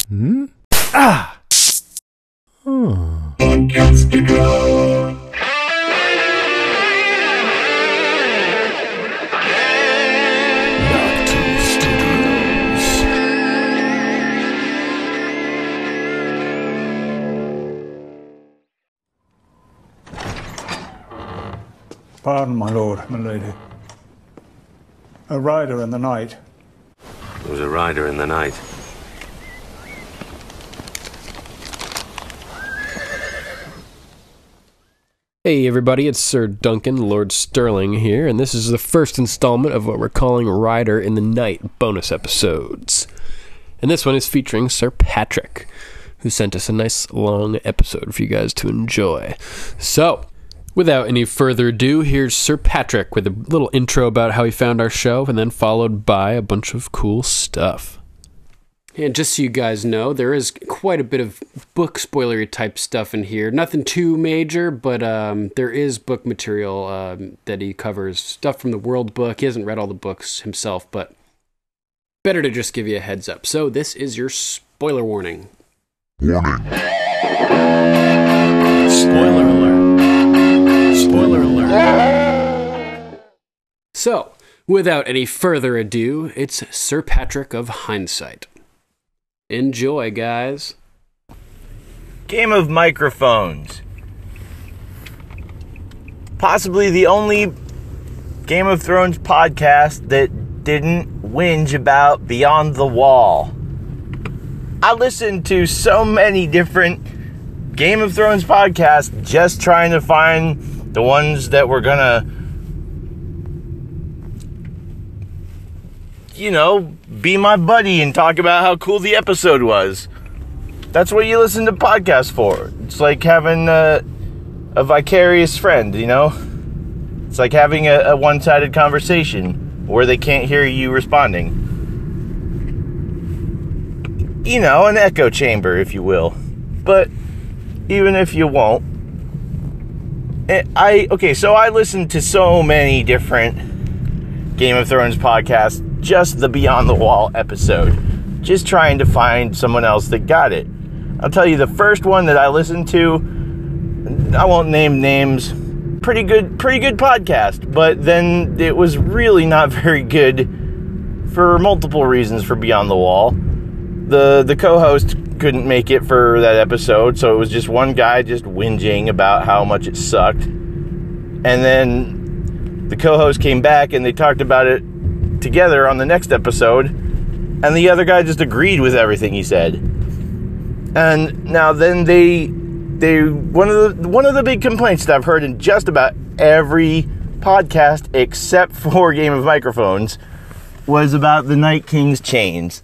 Hmm? Ah! Hmm. Pardon, my lord, my lady. A rider in the night. There was a rider in the night. Hey everybody, it's Sir Duncan, Lord Sterling here, and this is the first installment of what we're calling Rider in the Night bonus episodes. And this one is featuring Sir Patrick, who sent us a nice long episode for you guys to enjoy. So, without any further ado, here's Sir Patrick with a little intro about how he found our show, and then followed by a bunch of cool stuff. And just so you guys know, there is quite a bit of book spoilery type stuff in here. Nothing too major, but there is book material that he covers. Stuff from the World Book. He hasn't read all the books himself, but better to just give you a heads up. So this is your spoiler warning. Warning. Spoiler alert. Spoiler alert. So, without any further ado, it's Sir Patrick of Hindsight. Enjoy, guys. Game of Microphones. Possibly the only Game of Thrones podcast that didn't whinge about Beyond the Wall. I listened to so many different Game of Thrones podcasts just trying to find the ones that were gonna, be my buddy and talk about how cool the episode was. That's what you listen to podcasts for. It's like having a vicarious friend, It's like having a one-sided conversation where they can't hear you responding. An echo chamber, if you will. But even if you won't, so I listened to so many different Game of Thrones podcasts, just the Beyond the Wall episode, just trying to find someone else that got it. I'll tell you, the first one that I listened to, I won't name names, pretty good podcast, but then it was really not very good for multiple reasons for Beyond the Wall. The co-host couldn't make it for that episode, so it was just one guy just whinging about how much it sucked. And then the co-host came back and they talked about it together on the next episode, and the other guy just agreed with everything he said. And now then they one of the big complaints that I've heard in just about every podcast except for Game of Microphones was about the Night King's chains.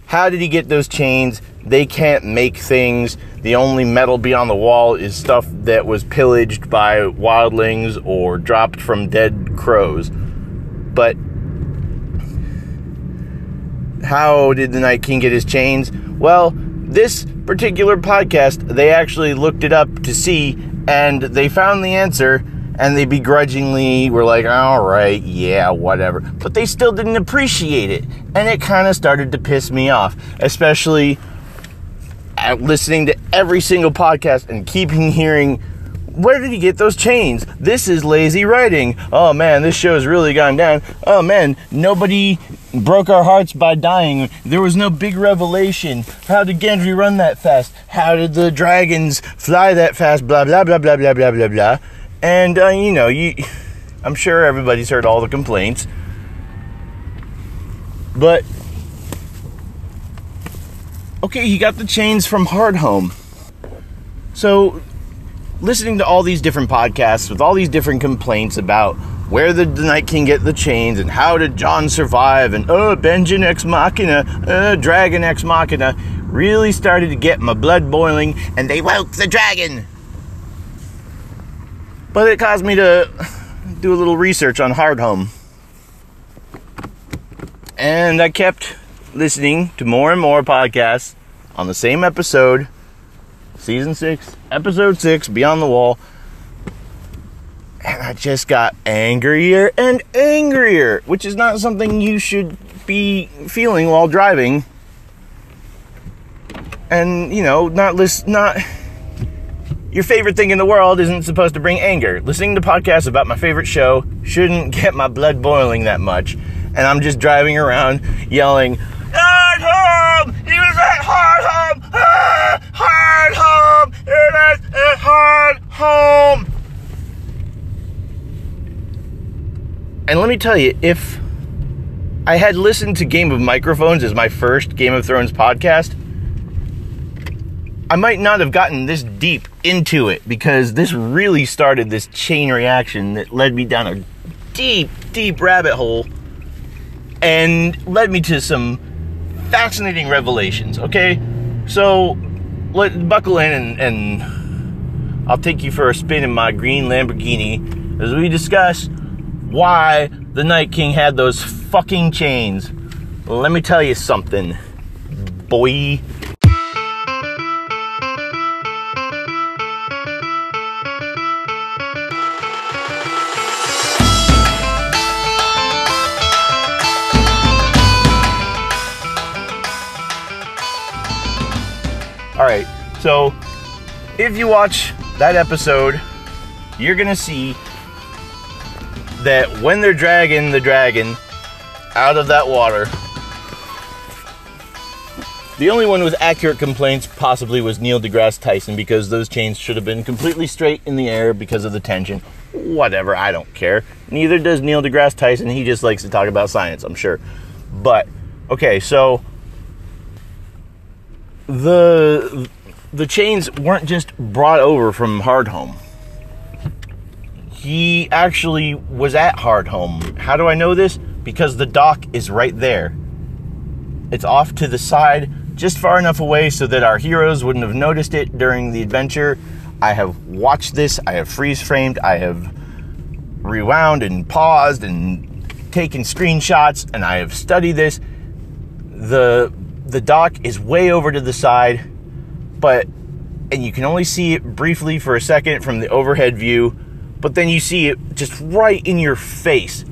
How did he get those chains? They can't make things. The only metal beyond the wall is stuff that was pillaged by wildlings or dropped from dead crows. But how did the Night King get his chains? Well, this particular podcast, they actually looked it up to see, and they found the answer, and they begrudgingly were like, all right, yeah, whatever. But they still didn't appreciate it, and it kind of started to piss me off, especially at listening to every single podcast and keeping hearing, where did he get those chains? This is lazy writing. Oh man, this show's really gone down. Oh man, nobody broke our hearts by dying. There was no big revelation. How did Gendry run that fast? How did the dragons fly that fast? Blah, blah, blah, blah, blah, blah, blah, blah. And, I'm sure everybody's heard all the complaints. But, okay, he got the chains from Hardhome. So, listening to all these different podcasts with all these different complaints about where did the Night King get the chains and how did Jon survive and Benjen ex machina, dragon ex machina, really started to get my blood boiling, and they woke the dragon. But it caused me to do a little research on Hardhome. And I kept listening to more and more podcasts on the same episode, Season 6, Episode 6, Beyond the Wall. And I just got angrier and angrier, which is not something you should be feeling while driving. And, not your favorite thing in the world isn't supposed to bring anger. Listening to podcasts about my favorite show shouldn't get my blood boiling that much. And I'm just driving around yelling, Hardhome! He was at Hardhome! Ah, Hardhome! It is at Hardhome! And let me tell you, if I had listened to Game of Microphones as my first Game of Thrones podcast, I might not have gotten this deep into it, because this really started this chain reaction that led me down a deep, deep rabbit hole and led me to some fascinating revelations, okay? So, buckle in and I'll take you for a spin in my green Lamborghini as we discuss why the Night King had those fucking chains. Let me tell you something, boy. Alright, so if you watch that episode, you're gonna see that when they're dragging the dragon out of that water, the only one with accurate complaints possibly was Neil deGrasse Tyson, because those chains should have been completely straight in the air because of the tension. Whatever, I don't care. Neither does Neil deGrasse Tyson. He just likes to talk about science, I'm sure. But, okay, so the chains weren't just brought over from Hardhome. He actually was at Hardhome. How do I know this? Because the dock is right there. It's off to the side, just far enough away so that our heroes wouldn't have noticed it during the adventure. I have watched this, I have freeze framed, I have rewound and paused and taken screenshots, and I have studied this. The dock is way over to the side, and you can only see it briefly for a second from the overhead view, but then you see it just right in your face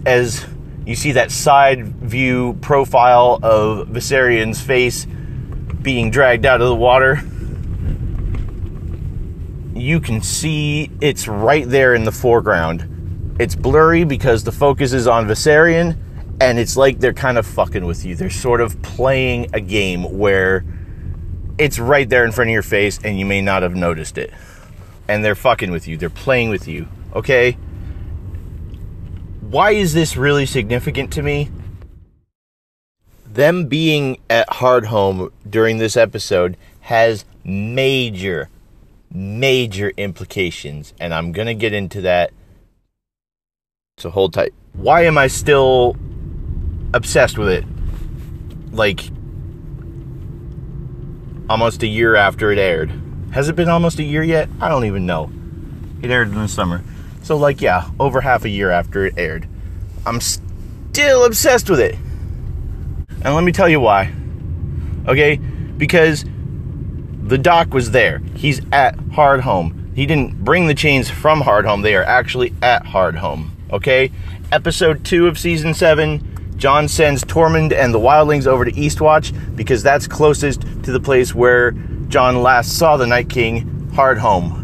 as you see that side view profile of Viserion's face being dragged out of the water. You can see it's right there in the foreground. It's blurry because the focus is on Viserion, and it's like they're kind of fucking with you. They're sort of playing a game where it's right there in front of your face and you may not have noticed it. And they're fucking with you. They're playing with you, okay? Why is this really significant to me? Them being at Hardhome during this episode has major implications, and I'm gonna get into that, so hold tight. Why am I still obsessed with it? Like, almost a year after it aired. Has it been almost a year yet? I don't even know. It aired in the summer. So, yeah, over half a year after it aired. I'm still obsessed with it. And let me tell you why. Okay? Because the dock was there. He's at Hardhome. He didn't bring the chains from Hardhome. They are actually at Hardhome. Okay? Episode 2 of Season 7, Jon sends Tormund and the Wildlings over to Eastwatch because that's closest to the place where Jon last saw the Night King, Hardhome.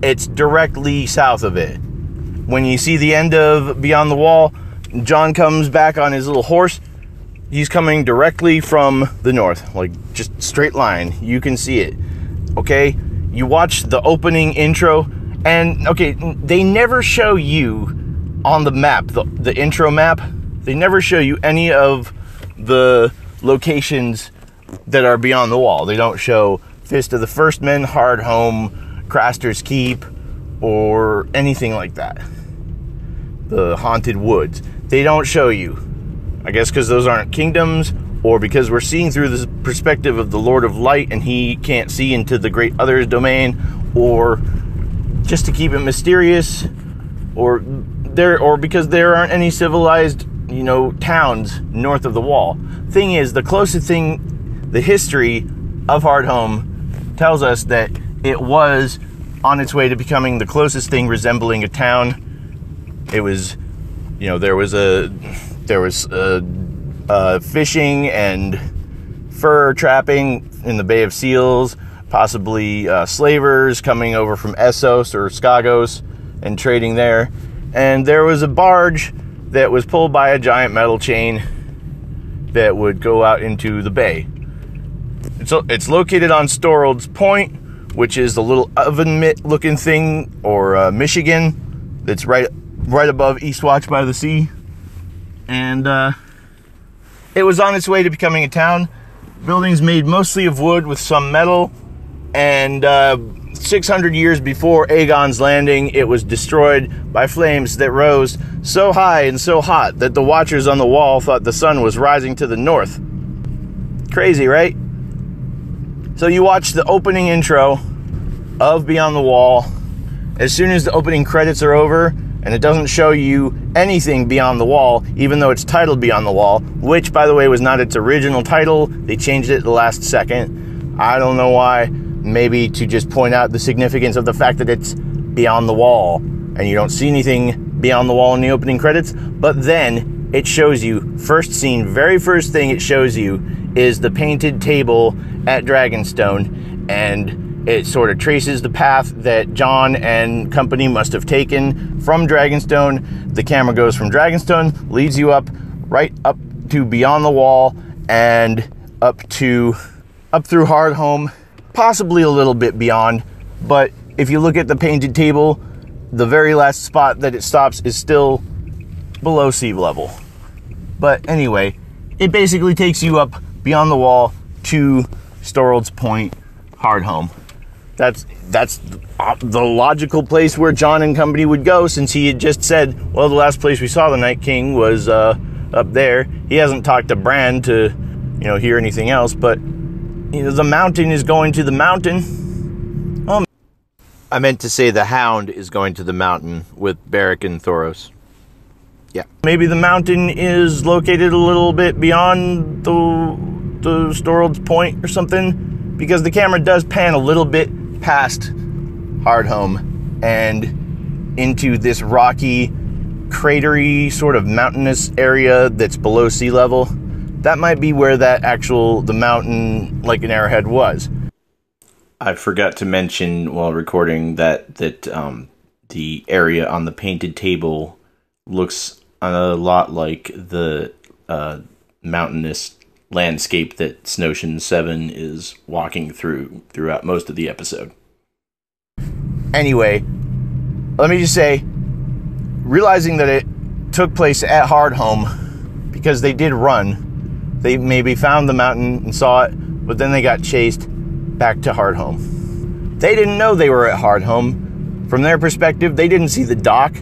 It's directly south of it. When you see the end of Beyond the Wall, Jon comes back on his little horse. He's coming directly from the north, like just straight line. You can see it. Okay? You watch the opening intro, and okay, they never show you on the map, the intro map, they never show you any of the locations that are beyond the wall. They don't show Fist of the First Men, Hardhome, Craster's Keep, or anything like that. The Haunted Woods. They don't show you. I guess because those aren't kingdoms, or because we're seeing through the perspective of the Lord of Light and he can't see into the Great Other's domain, or just to keep it mysterious, or because there aren't any civilized, towns north of the wall. Thing is, the closest thing, the history of Hardhome tells us that it was on its way to becoming the closest thing resembling a town. It was, there was fishing and fur trapping in the Bay of Seals, possibly slavers coming over from Essos or Skagos and trading there. And there was a barge that was pulled by a giant metal chain that would go out into the bay. It's located on Storald's Point, which is the little oven mitt looking thing, or Michigan, that's right above Eastwatch by the sea. And it was on its way to becoming a town. Buildings made mostly of wood with some metal. And 600 years before Aegon's landing, it was destroyed by flames that rose so high and so hot that the watchers on the wall thought the sun was rising to the north. Crazy, right? So you watch the opening intro of Beyond the Wall. As soon as the opening credits are over, and it doesn't show you anything beyond the wall, even though it's titled Beyond the Wall, which, by the way, was not its original title. They changed it at the last second. I don't know why. Maybe to just point out the significance of the fact that it's beyond the wall, and you don't see anything beyond the wall in the opening credits. But then it shows you, first scene, very first thing it shows you is the painted table at Dragonstone, and it sort of traces the path that Jon and company must have taken from Dragonstone. The camera goes from Dragonstone, leads you up, right up to Beyond the Wall, and up through Hardhome, possibly a little bit beyond. But if you look at the painted table, the very last spot that it stops is still below sea level. But anyway, it basically takes you up Beyond the Wall to Storald's Point, Hardhome. That's the logical place where Jon and company would go, since he had just said, well, the last place we saw the Night King was up there. He hasn't talked to Bran to, hear anything else, but the mountain is going to the mountain. I meant to say the Hound is going to the mountain with Beric and Thoros. Yeah. Maybe the mountain is located a little bit beyond the Storald's Point or something, because the camera does pan a little bit past Hardhome and into this rocky, cratery, sort of mountainous area that's below sea level. That might be where the mountain, like an arrowhead, was. I forgot to mention while recording that the area on the painted table looks a lot like the mountainous landscape that Snowshin 7 is walking throughout most of the episode. Anyway, let me just say, realizing that it took place at Hardhome, because they did run, they maybe found the mountain and saw it, but then they got chased back to Hardhome. They didn't know they were at Hardhome. From their perspective, they didn't see the dock,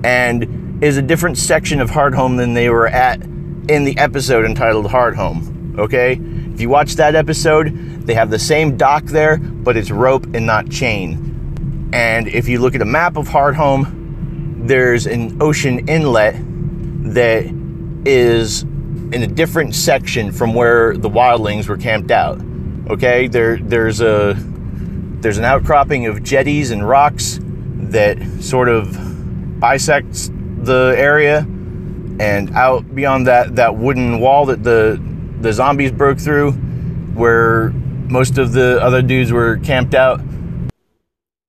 and is a different section of Hardhome than they were at in the episode entitled Hardhome, okay? If you watch that episode, they have the same dock there, but it's rope and not chain. And if you look at a map of Hardhome, there's an ocean inlet that is in a different section from where the wildlings were camped out. Okay, there's an outcropping of jetties and rocks that sort of bisects the area, and out beyond that wooden wall that the zombies broke through, where most of the other dudes were camped out.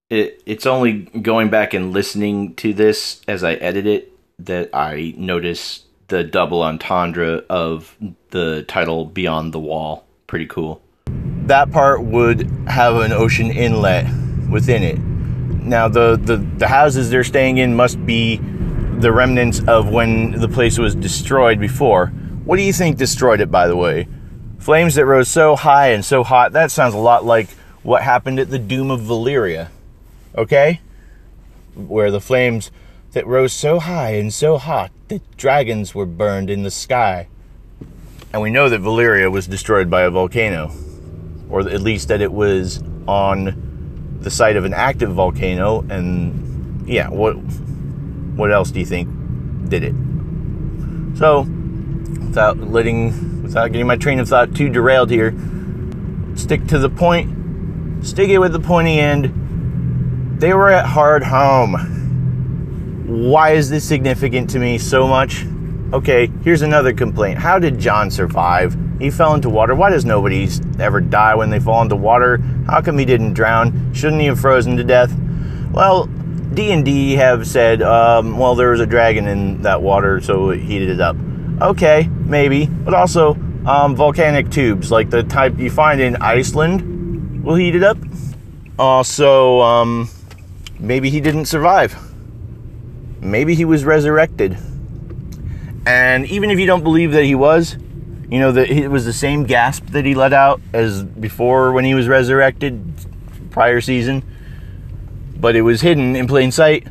It's only going back and listening to this as I edit it that I notice the double entendre of the title Beyond the Wall. Pretty cool. That part would have an ocean inlet within it. Now, the houses they're staying in must be the remnants of when the place was destroyed before. What do you think destroyed it, by the way? Flames that rose so high and so hot. That sounds a lot like what happened at the Doom of Valyria. Okay? Where the flames that rose so high and so hot that dragons were burned in the sky. And we know that Valyria was destroyed by a volcano. Or at least that it was on the site of an active volcano. And yeah, what else do you think did it? So, without getting my train of thought too derailed here, stick to the point. Stick it with the pointy end. They were at Hardhome. Why is this significant to me so much? Okay, here's another complaint. How did Jon survive? He fell into water. Why does nobody ever die when they fall into water? How come he didn't drown? Shouldn't he have frozen to death? Well, D&D have said, well, there was a dragon in that water, so it heated it up. Okay, maybe. But also, volcanic tubes, like the type you find in Iceland, will heat it up. Also, maybe he didn't survive. Maybe he was resurrected. And even if you don't believe that he was, you know, that it was the same gasp that he let out as before when he was resurrected prior season, but it was hidden in plain sight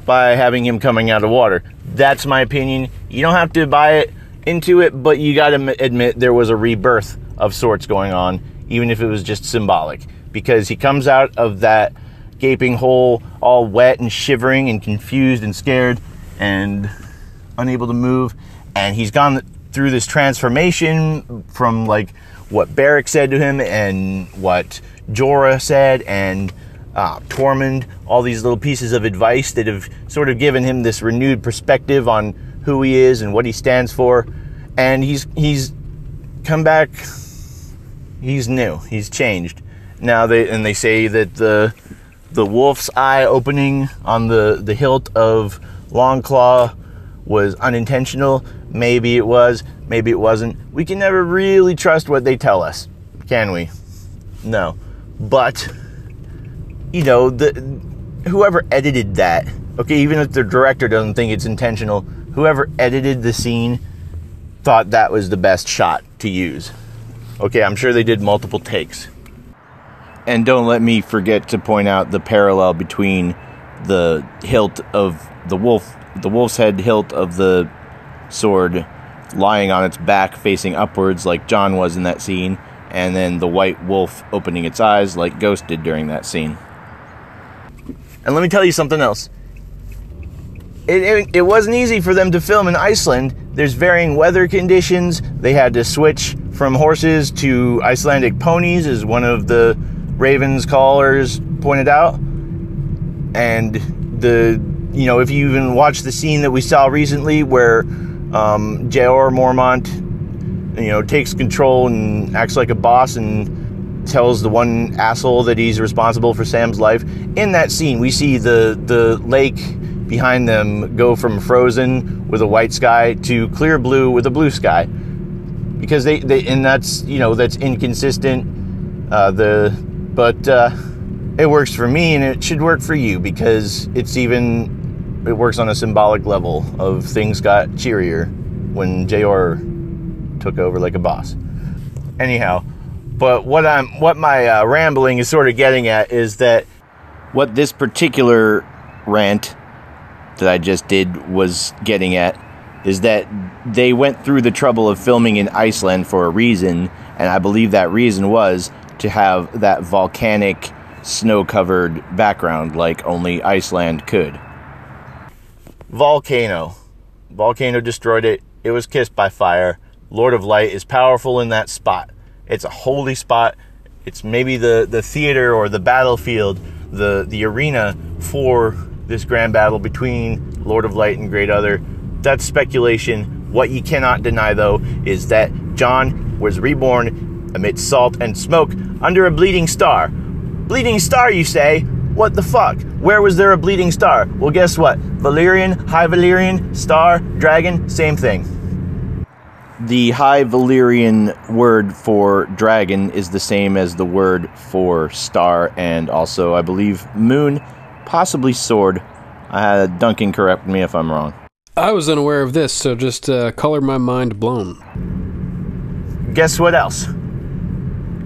by having him coming out of water. That's my opinion. You don't have to buy it into it, but you got to admit there was a rebirth of sorts going on, even if it was just symbolic, because he comes out of that gaping hole all wet and shivering and confused and scared and unable to move, and he's gone through this transformation from like what Beric said to him and what Jorah said and Tormund, all these little pieces of advice that have sort of given him this renewed perspective on who he is and what he stands for. And he's come back, he's new, he's changed. Now they say that the wolf's eye opening on the hilt of Longclaw was unintentional. Maybe it was, maybe it wasn't. We can never really trust what they tell us, can we? No. But, you know, whoever edited that, okay, even if the director doesn't think it's intentional, whoever edited the scene thought that was the best shot to use. Okay, I'm sure they did multiple takes. And don't let me forget to point out the parallel between the hilt of the wolf's head hilt of the sword lying on its back facing upwards like Jon was in that scene, and then the white wolf opening its eyes like Ghost did during that scene. And let me tell you something else. It wasn't easy for them to film in Iceland. There's varying weather conditions. They had to switch from horses to Icelandic ponies, as one of the Raven's callers pointed out. And you know, if you even watch the scene that we saw recently where Jeor Mormont, you know, takes control and acts like a boss and tells the one asshole that he's responsible for Sam's life. In that scene, we see the lake behind them go from frozen with a white sky to clear blue with a blue sky, because they and that's, you know, that's inconsistent. But it works for me, and it should work for you, because it works on a symbolic level of things got cheerier when Jeor took over like a boss. Anyhow, but what my rambling is sort of getting at is that what this particular rant that I just did was getting at is that they went through the trouble of filming in Iceland for a reason, and I believe that reason was to have that volcanic, snow-covered background like only Iceland could. Volcano destroyed it. It was kissed by fire. Lord of Light is powerful in that spot. It's a holy spot. It's maybe the theater or the battlefield, the arena for this grand battle between Lord of Light and Great Other. That's speculation. What you cannot deny, though, is that Jon was reborn amidst salt and smoke under a bleeding star. Bleeding star, you say? What the fuck? Where was there a bleeding star? Well, guess what? Valyrian, High Valyrian, star, dragon, same thing. The High Valyrian word for dragon is the same as the word for star, and also, I believe, moon, possibly sword. Duncan, correct me if I'm wrong. I was unaware of this, so just color my mind blown. Guess what else?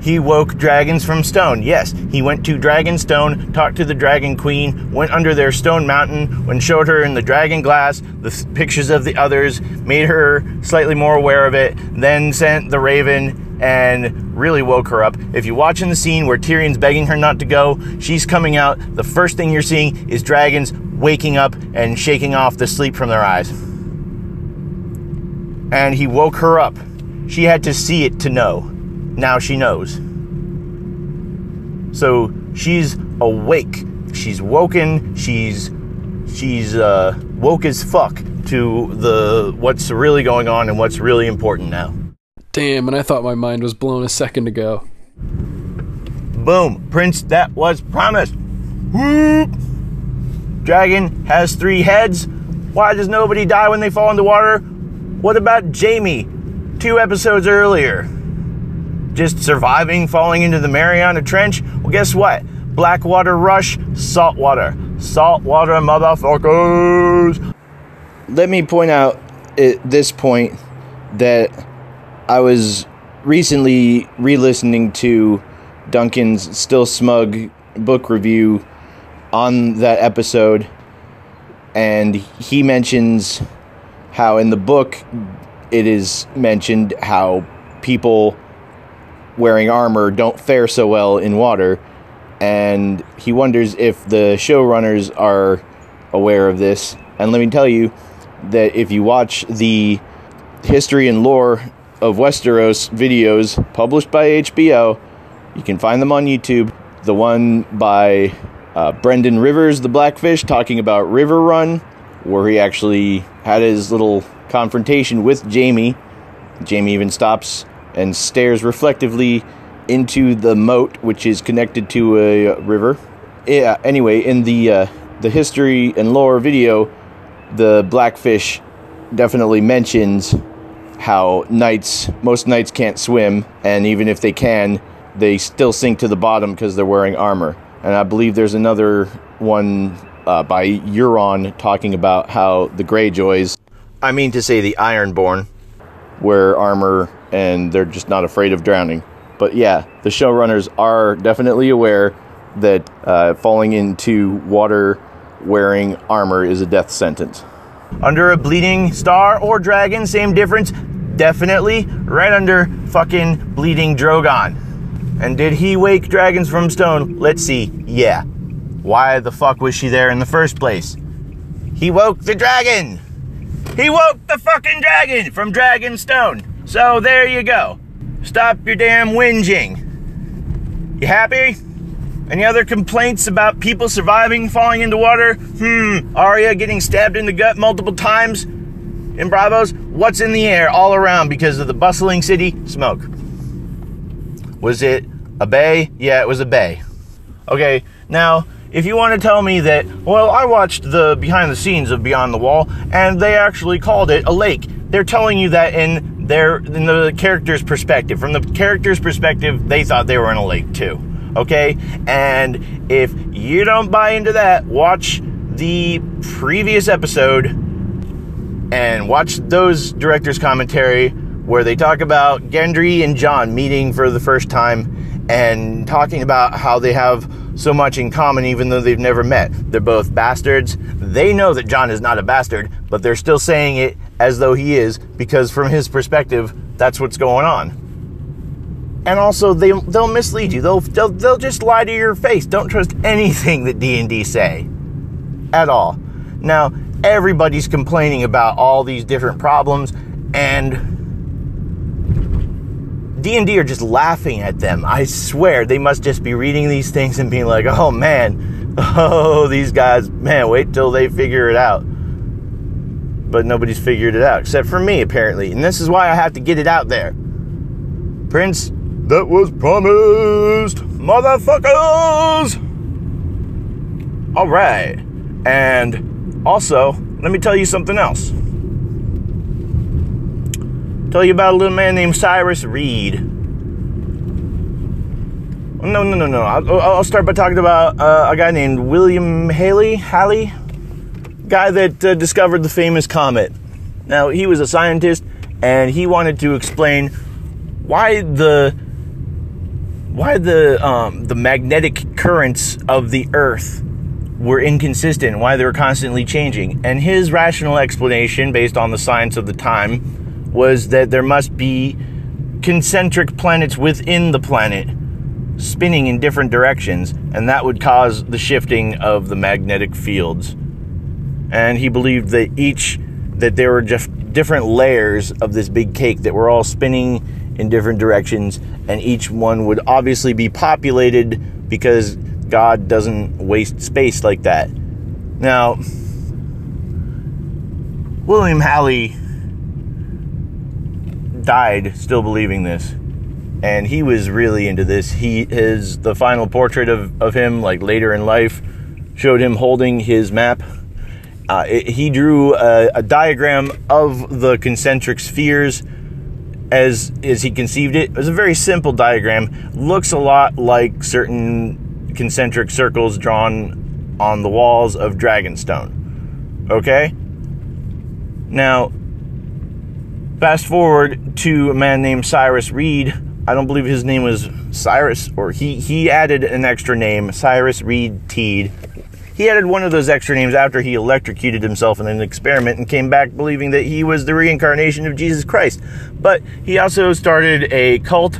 He woke dragons from stone. Yes, he went to Dragonstone, talked to the Dragon Queen, went under their stone mountain, and showed her in the dragon glass the pictures of the others, made her slightly more aware of it, then sent the raven and really woke her up. If you watch in the scene where Tyrion's begging her not to go, she's coming out. The first thing you're seeing is dragons waking up and shaking off the sleep from their eyes. And he woke her up. She had to see it to know. Now she knows. So she's awake. She's woken. She's woke as fuck to what's really going on and what's really important now. Damn, and I thought my mind was blown a second ago. Boom. Prince, that was promised. Whoop. Dragon has 3 heads. Why does nobody die when they fall into water? What about Jaime 2 episodes earlier? Just surviving, falling into the Mariana Trench? Well, guess what? Blackwater rush, saltwater. Saltwater, motherfuckers. Let me point out at this point that I was recently re-listening to Duncan's Still Smug book review on that episode, and he mentions how in the book it is mentioned how people wearing armor don't fare so well in water, and he wonders if the showrunners are aware of this. And let me tell you that if you watch the history and lore of Westeros videos published by HBO, you can find them on YouTube. The one by Brendan Rivers, the Blackfish, talking about River Run, where he actually had his little confrontation with Jaime. Jaime even stops and stares reflectively into the moat, which is connected to a river. Yeah, anyway, in the history and lore video, the Blackfish definitely mentions how most knights can't swim, and even if they can, they still sink to the bottom because they're wearing armor. And I believe there's another one by Euron talking about how the Greyjoys, I mean to say the Ironborn, wear armor and they're just not afraid of drowning. But yeah, the showrunners are definitely aware that falling into water wearing armor is a death sentence. Under a bleeding star or dragon, same difference. Definitely right under fucking bleeding Drogon. And did he wake dragons from stone? Let's see. Yeah. Why the fuck was she there in the first place? He woke the dragon. He woke the fucking dragon from Dragonstone. So there you go. Stop your damn whinging. You happy? Any other complaints about people surviving falling into water? Arya getting stabbed in the gut multiple times in Bravos? What's in the air all around because of the bustling city? Smoke. Was it a bay? Yeah, it was a bay. Okay, now, if you want to tell me that, well, I watched the behind the scenes of Beyond the Wall, and they actually called it a lake. They're telling you that in the character's perspective. From the character's perspective, they thought they were in a lake too. Okay? And if you don't buy into that, watch the previous episode and watch those director's commentary where they talk about Gendry and Jon meeting for the first time and talking about how they have so much in common even though they've never met. They're both bastards. They know that Jon is not a bastard, but they're still saying it as though he is because from his perspective, that's what's going on. And also, they'll mislead you. They'll just lie to your face. Don't trust anything that D&D say. At all. Now, everybody's complaining about all these different problems, and D&D are just laughing at them. I swear, they must just be reading these things and being like, oh man, oh, these guys, man, wait till they figure it out. But nobody's figured it out, except for me, apparently. And this is why I have to get it out there. Prince, that was promised, motherfuckers! Alright. And also, let me tell you something else. Tell you about a little man named Cyrus Reed. No. I'll start by talking about a guy named William Halley, guy that discovered the famous comet. Now, he was a scientist, and he wanted to explain why the magnetic currents of the Earth were inconsistent, why they were constantly changing. And his rational explanation, based on the science of the time, was that there must be concentric planets within the planet spinning in different directions, and that would cause the shifting of the magnetic fields. And he believed that there were just different layers of this big cake that were all spinning in different directions, and each one would obviously be populated because God doesn't waste space like that. Now, William Halley died still believing this. And he was really into this. The final portrait of him, like later in life, showed him holding his map. He drew a diagram of the concentric spheres as he conceived it. It was a very simple diagram. Looks a lot like certain concentric circles drawn on the walls of Dragonstone. Okay? Now, fast forward to a man named Cyrus Reed. I don't believe his name was Cyrus, or he added an extra name, Cyrus Reed Teed. He added one of those extra names after he electrocuted himself in an experiment and came back believing that he was the reincarnation of Jesus Christ. But he also started a cult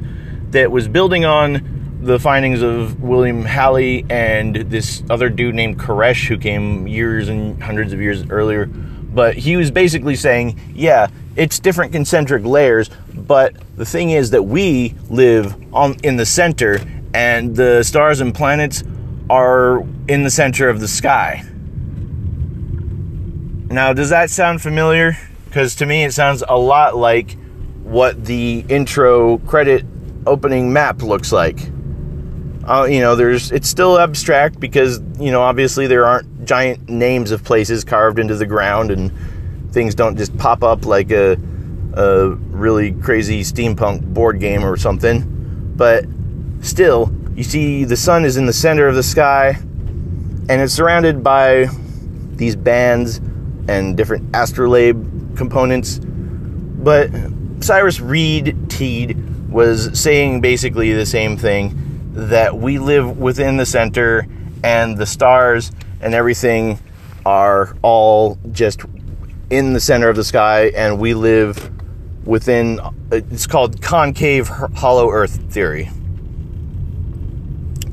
that was building on the findings of William Halley and this other dude named Koresh, who came years and hundreds of years earlier. But he was basically saying, yeah, it's different concentric layers, but the thing is that we live in the center, and the stars and planets are in the center of the sky. Now, does that sound familiar? Because to me, it sounds a lot like what the intro credit opening map looks like. It's still abstract because, obviously there aren't giant names of places carved into the ground, and things don't just pop up like a really crazy steampunk board game or something. But still, you see the sun is in the center of the sky, and it's surrounded by these bands and different astrolabe components. But Cyrus Reed Teed was saying basically the same thing, that we live within the center, and the stars and everything are all just in the center of the sky, and we live within, it's called concave hollow earth theory.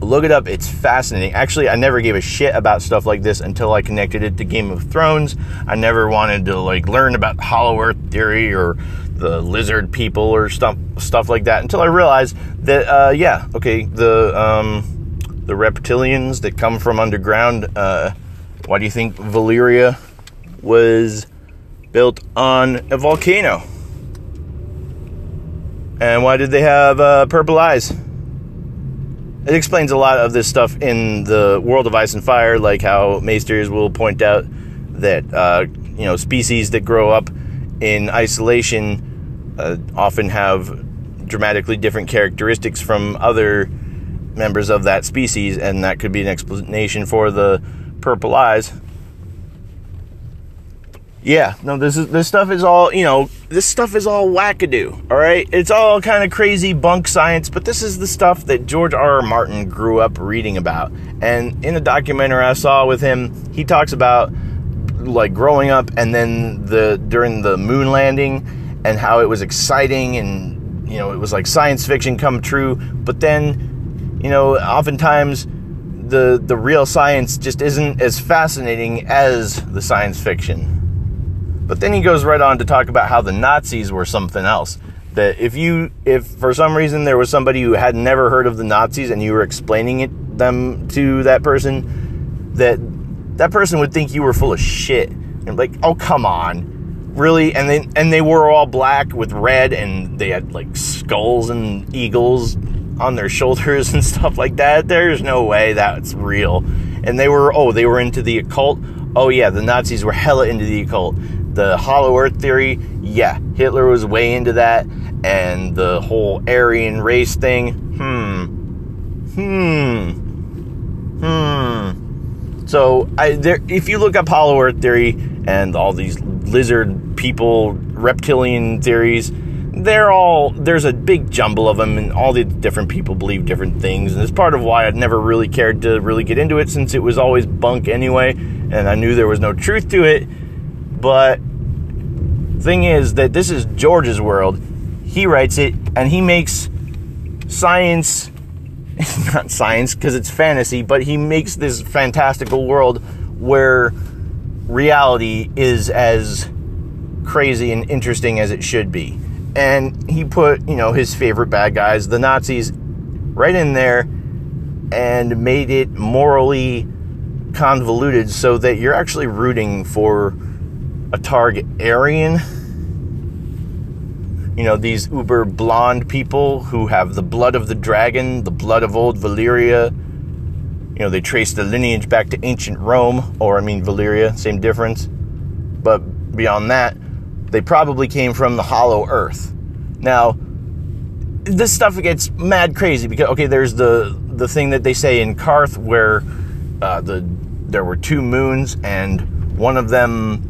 Look it up, it's fascinating. Actually, I never gave a shit about stuff like this until I connected it to Game of Thrones. I never wanted to learn about hollow earth theory or the lizard people or stuff like that until I realized that the reptilians that come from underground. Why do you think Lemuria was built on a volcano? And why did they have purple eyes? It explains a lot of this stuff in the World of Ice and Fire, like how Maesters will point out that species that grow up in isolation often have dramatically different characteristics from other members of that species, and that could be an explanation for the purple eyes. Yeah, no, this stuff is all, this stuff is all wackadoo, all right? It's all kind of crazy bunk science, but this is the stuff that George R.R. Martin grew up reading about. And in a documentary I saw with him, he talks about growing up and then during the moon landing and how it was exciting and, it was like science fiction come true. But then, oftentimes the real science just isn't as fascinating as the science fiction. But then he goes right on to talk about how the Nazis were something else. That if for some reason there was somebody who had never heard of the Nazis and you were explaining them to that person, that person would think you were full of shit. And like, oh, come on. Really? And they were all black with red, and they had skulls and eagles on their shoulders and stuff like that. There's no way that's real. And they were into the occult. Oh yeah, the Nazis were hella into the occult. The hollow earth theory, yeah, Hitler was way into that, and the whole Aryan race thing, So, if you look up hollow earth theory and all these lizard people, reptilian theories, there's a big jumble of them, and all the different people believe different things, and it's part of why I'd never really cared to really get into it, since it was always bunk anyway, and I knew there was no truth to it. But thing is that this is George's world. He writes it, and he makes science, not science because it's fantasy, but he makes this fantastical world where reality is as crazy and interesting as it should be. And he put, his favorite bad guys, the Nazis, right in there and made it morally convoluted so that you're actually rooting for a Targaryen. these uber blonde people who have the blood of the dragon, the blood of old Valyria. They trace the lineage back to ancient Rome, or Valyria, same difference. But beyond that, they probably came from the hollow earth. Now, this stuff gets mad crazy because, okay, there's the thing that they say in Karth where there were 2 moons and one of them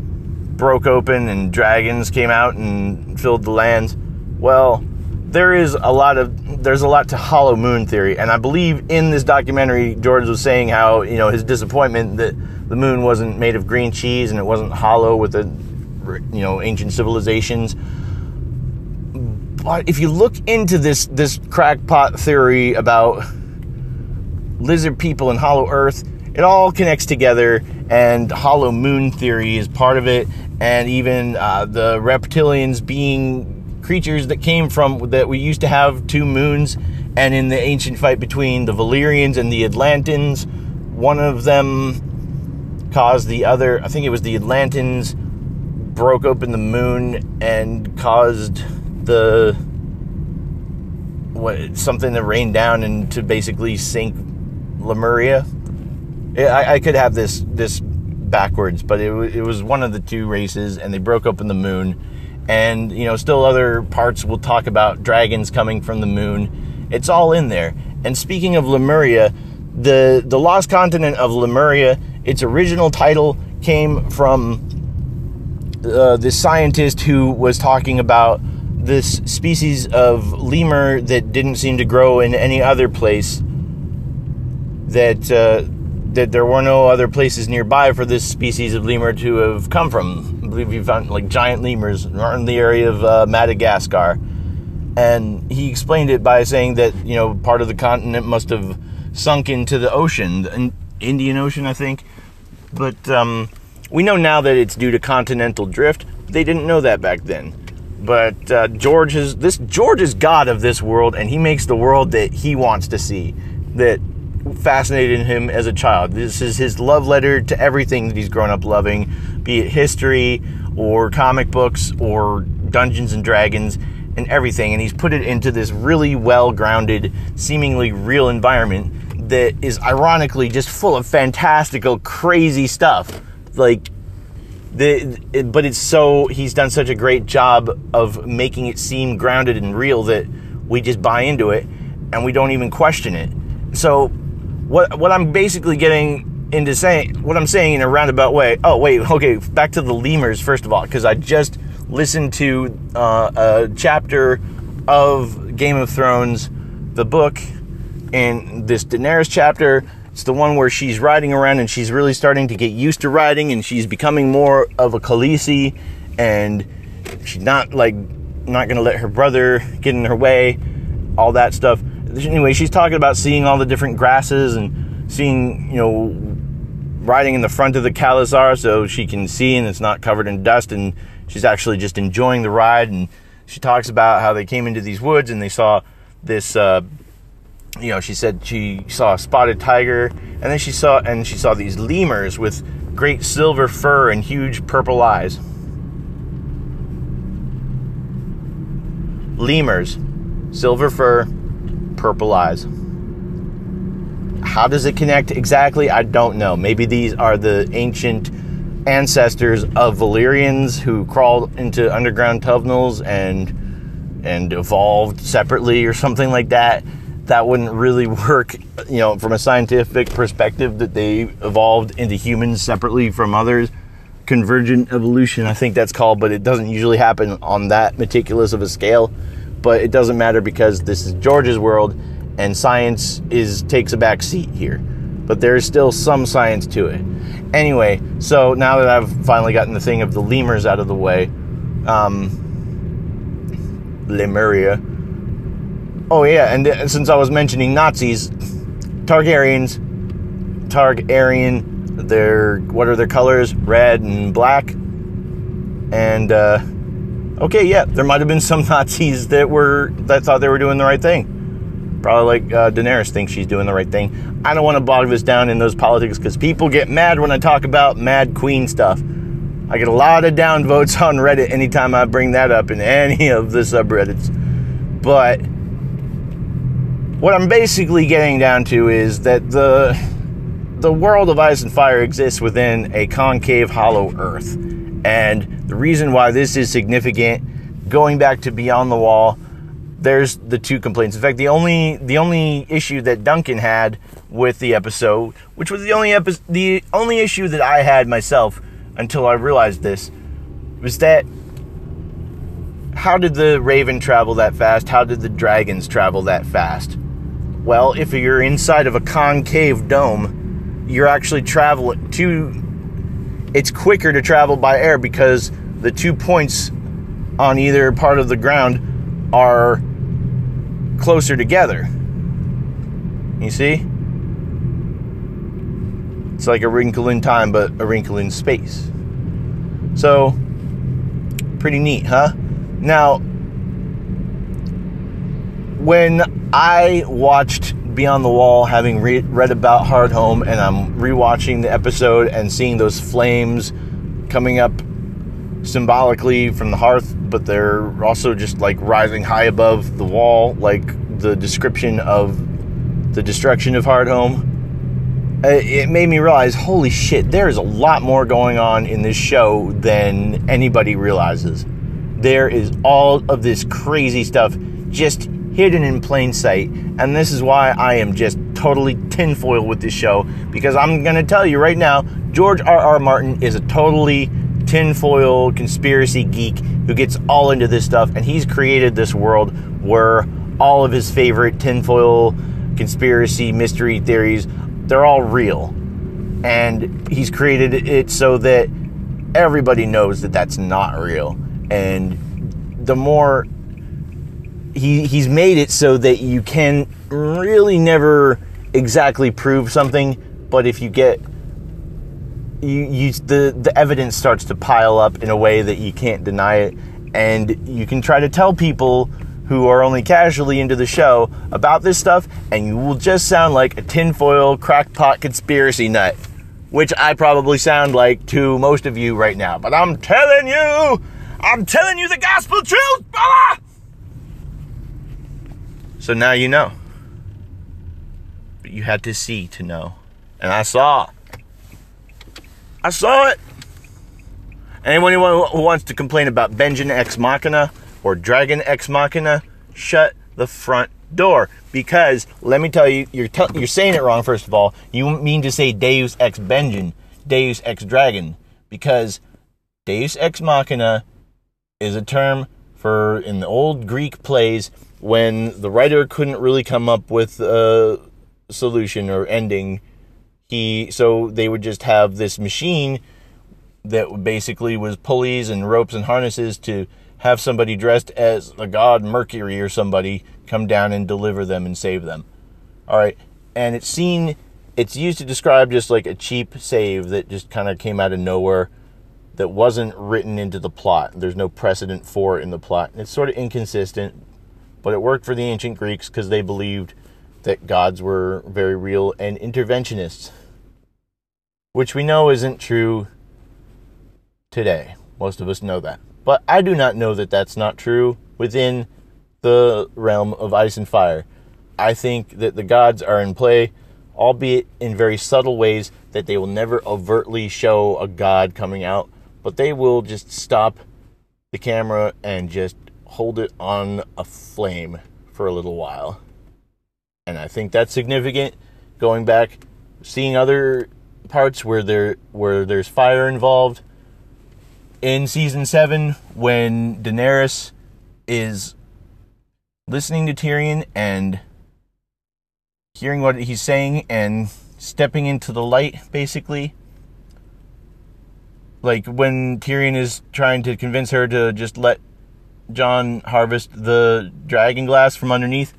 broke open and dragons came out and filled the lands. Well, there's a lot to hollow moon theory, and I believe in this documentary George was saying how his disappointment that the moon wasn't made of green cheese and it wasn't hollow with the ancient civilizations. But if you look into this crackpot theory about lizard people and hollow earth, it all connects together, and hollow moon theory is part of it, and even the reptilians being creatures that we used to have 2 moons, and in the ancient fight between the Valyrians and the Atlantans, one of them caused the other, I think it was the Atlantans, broke open the moon and caused something to rain down and to basically sink Lemuria. I could have this backwards, but it was one of the 2 races, and they broke open the moon. And still other parts will talk about dragons coming from the moon. It's all in there. And speaking of Lemuria, the lost continent of Lemuria, its original title came from this scientist who was talking about this species of lemur that didn't seem to grow in any other place, that there were no other places nearby for this species of lemur to have come from. I believe you found giant lemurs in the area of Madagascar. And he explained it by saying that, part of the continent must have sunk into the ocean, the Indian Ocean, I think. But we know now that it's due to continental drift. They didn't know that back then. But George is God of this world, and he makes the world that he wants to see, that fascinated him as a child. This is his love letter to everything that he's grown up loving, be it history or comic books or Dungeons and Dragons and everything. And he's put it into this really well-grounded, seemingly real environment that is ironically just full of fantastical, crazy stuff. But he's done such a great job of making it seem grounded and real that we just buy into it and we don't even question it. So what I'm basically getting into saying, what I'm saying in a roundabout way, back to the lemurs first of all, because I just listened to a chapter of Game of Thrones, the book, and this Daenerys chapter. It's the one where she's riding around and she's really starting to get used to riding, and she's becoming more of a Khaleesi, and she's not going to let her brother get in her way, all that stuff. Anyway, she's talking about seeing all the different grasses and seeing, riding in the front of the Khalasar so she can see and it's not covered in dust, and she's actually just enjoying the ride. And she talks about how they came into these woods and they saw this, she said she saw a spotted tiger, and then she saw these lemurs with great silver fur and huge purple eyes. Lemurs, silver fur, purple eyes. How does it connect exactly? I don't know. Maybe these are the ancient ancestors of Valyrians who crawled into underground tunnels and evolved separately or something like that. That wouldn't really work, from a scientific perspective, that they evolved into humans separately from others. Convergent evolution, I think that's called, but it doesn't usually happen on that meticulous of a scale. But it doesn't matter because this is George's world, and science takes a back seat here. But there's still some science to it. Anyway, so now that I've finally gotten the thing of the lemurs out of the way, Lemuria. Oh yeah, and since I was mentioning Nazis, Targaryen, what are their colors? Red and black. And okay, yeah, there might have been some Nazis that thought they were doing the right thing. Probably like Daenerys thinks she's doing the right thing. I don't want to bog this down in those politics because people get mad when I talk about Mad Queen stuff. I get a lot of downvotes on Reddit anytime I bring that up in any of the subreddits. But what I'm basically getting down to is that the world of ice and fire exists within a concave, hollow earth. And the reason why this is significant, going back to Beyond the Wall, there's the two complaints. In fact, the only issue that Duncan had with the episode, which was the only issue that I had myself until I realized this, was that how did the Raven travel that fast? How did the dragons travel that fast? Well, if you're inside of a concave dome, you're actually it's quicker to travel by air because the 2 points on either part of the ground are closer together. You see? It's like a wrinkle in time, but a wrinkle in space. So, pretty neat, huh? Now, when I watched Beyond the Wall, having read about Hardhome, and I'm rewatching the episode and seeing those flames coming up symbolically from the hearth, but they're also just like rising high above the wall, like the description of the destruction of Hardhome. It made me realize, holy shit, there is a lot more going on in this show than anybody realizes. There is all of this crazy stuff just hidden in plain sight, and this is why I am just totally tinfoil with this show, because I'm going to tell you right now, George R.R. Martin is a totally tinfoil conspiracy geek who gets all into this stuff, and he's created this world where all of his favorite tinfoil conspiracy mystery theories, they're all real, and he's created it so that everybody knows that that's not real. And the more he's made it so that you can really never exactly prove something, but if you get the evidence starts to pile up in a way that you can't deny it, and you can try to tell people who are only casually into the show about this stuff, and you will just sound like a tinfoil crackpot conspiracy nut, which I probably sound like to most of you right now. But I'm telling you the gospel truth, brother! So now you know. But you had to see to know. And I saw it. Anyone who wants to complain about Benjen Ex Machina or Dragon Ex Machina, shut the front door. Because, let me tell you, you're saying it wrong, first of all. You mean to say Deus Ex Benjen, Deus Ex Dragon. Because Deus Ex Machina is a term for, in the old Greek plays, when the writer couldn't really come up with a solution or ending, so they would just have this machine that basically was pulleys and ropes and harnesses to have somebody dressed as a god Mercury or somebody come down and deliver them and save them. All right, and it's used to describe just like a cheap save that just kind of came out of nowhere, that wasn't written into the plot. There's no precedent for it in the plot. It's sort of inconsistent, but it worked for the ancient Greeks because they believed that gods were very real and interventionists, which we know isn't true today. Most of us know that. But I do not know that that's not true within the realm of ice and fire. I think that the gods are in play, albeit in very subtle ways that they will never overtly show a god coming out, but they will just stop the camera and just hold it on a flame for a little while. And I think that's significant. Going back, seeing other parts where there's fire involved. In season 7, when Daenerys is listening to Tyrion and hearing what he's saying and stepping into the light, basically. Like when Tyrion is trying to convince her to just let Jon harvest the dragon glass from underneath,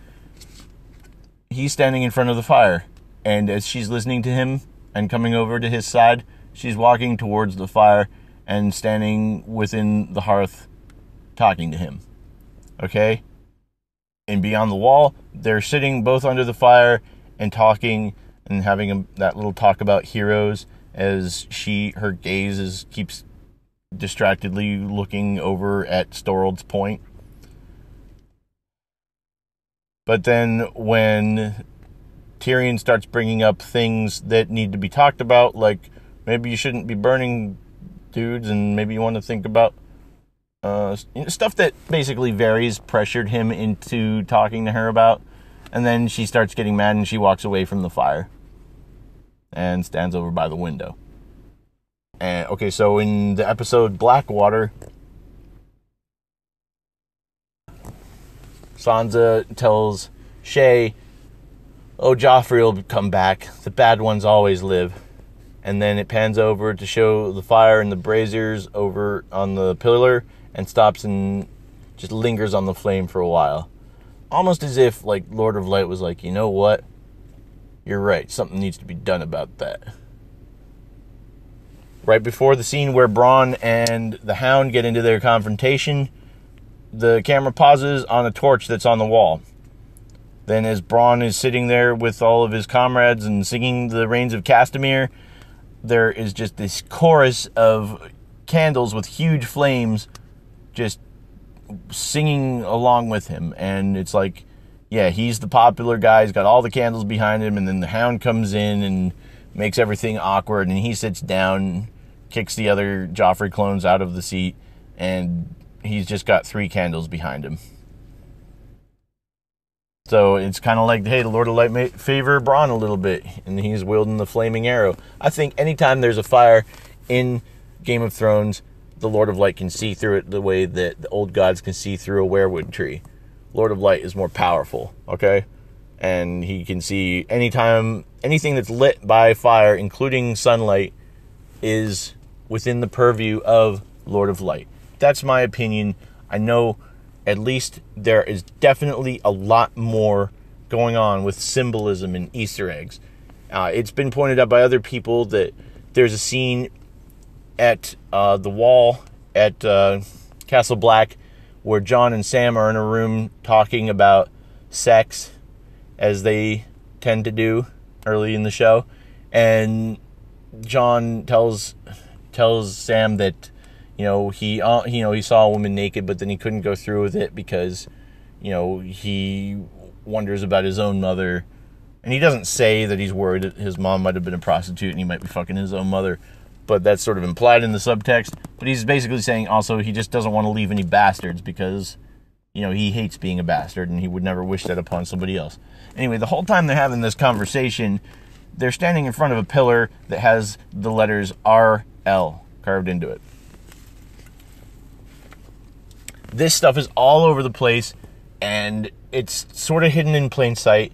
he's standing in front of the fire. And as she's listening to him and coming over to his side, she's walking towards the fire and standing within the hearth talking to him. Okay? And Beyond the Wall, they're sitting both under the fire and talking and having that little talk about heroes as her gaze keeps distractedly looking over at Storald's point. But then when Tyrion starts bringing up things that need to be talked about, like maybe you shouldn't be burning dudes, and maybe you want to think about stuff that basically Varys pressured him into talking to her about. And then she starts getting mad and she walks away from the fire and stands over by the window. And okay, so in the episode Blackwater, Sansa tells Shay, oh, Joffrey will come back. The bad ones always live. And then it pans over to show the fire and the braziers over on the pillar, and stops and just lingers on the flame for a while. Almost as if, like, Lord of Light was like, you know what? You're right. Something needs to be done about that. Right before the scene where Bronn and the Hound get into their confrontation, the camera pauses on a torch that's on the wall. Then as Bronn is sitting there with all of his comrades and singing the Rains of Castamere, there is just this chorus of candles with huge flames just singing along with him. And it's like, yeah, he's the popular guy. He's got all the candles behind him. And then the Hound comes in and makes everything awkward. And he sits down, kicks the other Joffrey clones out of the seat. And he's just got 3 candles behind him. So it's kind of like, hey, the Lord of Light may favor Bronn a little bit. And he's wielding the flaming arrow. I think anytime there's a fire in Game of Thrones, the Lord of Light can see through it the way that the old gods can see through a weirwood tree. Lord of Light is more powerful, okay? And he can see anytime anything that's lit by fire, including sunlight, is within the purview of Lord of Light. That's my opinion. I know at least there is definitely a lot more going on with symbolism and Easter eggs. It's been pointed out by other people that there's a scene at the wall at Castle Black where Jon and Sam are in a room talking about sex, as they tend to do early in the show. And Jon tells Sam that, he saw a woman naked, but then he couldn't go through with it because, he wonders about his own mother. And he doesn't say that he's worried that his mom might have been a prostitute and he might be fucking his own mother, but that's sort of implied in the subtext. But he's basically saying also he just doesn't want to leave any bastards because, he hates being a bastard and he would never wish that upon somebody else. Anyway, the whole time they're having this conversation, they're standing in front of a pillar that has the letters RL carved into it. This stuff is all over the place, and it's sort of hidden in plain sight.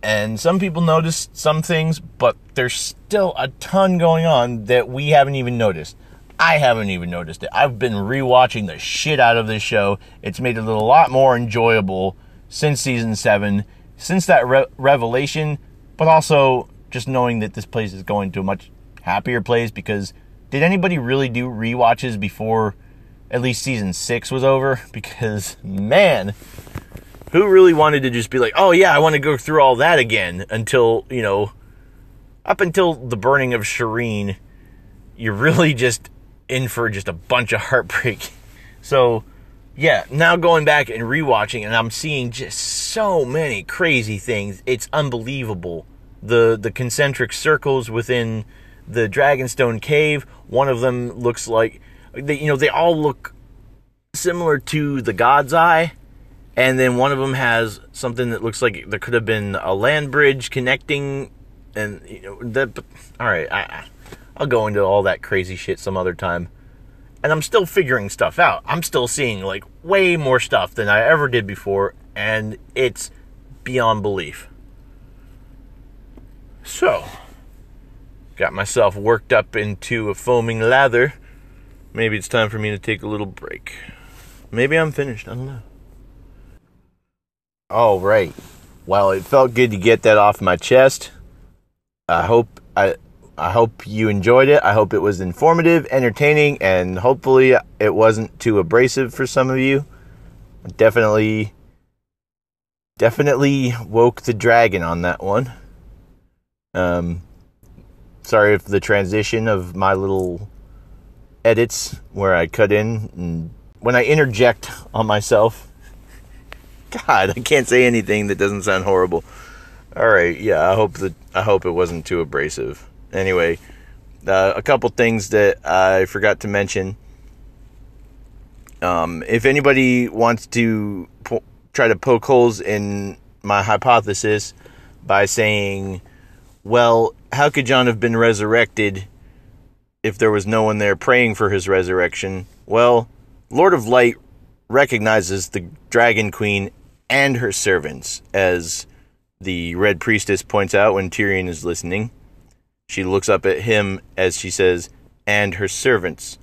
And some people notice some things, but there's still a ton going on that we haven't even noticed. I haven't even noticed it. I've been rewatching the shit out of this show. It's made it a lot more enjoyable since season 7, since that revelation, but also just knowing that this place is going to a much happier place. Because did anybody really do rewatches before at least season 6 was over? Because, man, who really wanted to just be like, oh yeah, I want to go through all that again until, up until the burning of Shireen, you're really just in for just a bunch of heartbreak. So, yeah, now going back and rewatching, and I'm seeing just so many crazy things. It's unbelievable. The concentric circles within the Dragonstone cave, one of them looks like, they all look similar to the God's Eye. And then one of them has something that looks like there could have been a land bridge connecting. And, all right, I'll go into all that crazy shit some other time. And I'm still figuring stuff out. I'm still seeing, way more stuff than I ever did before. And it's beyond belief. So, got myself worked up into a foaming lather. Maybe it's time for me to take a little break. Maybe I'm finished. I don't know. All right. Well, it felt good to get that off my chest. I hope you enjoyed it. I hope it was informative, entertaining, and hopefully it wasn't too abrasive for some of you. Definitely woke the dragon on that one. Sorry if the transition of my little edits where I cut in, and when I interject on myself, God, I can't say anything that doesn't sound horrible. All right, yeah, I hope it wasn't too abrasive. Anyway, a couple things that I forgot to mention. If anybody wants to try to poke holes in my hypothesis by saying, well, how could Jon have been resurrected if there was no one there praying for his resurrection? Well, Lord of Light recognizes the Dragon Queen and her servants, as the Red Priestess points out when Tyrion is listening. She looks up at him as she says, and her servants.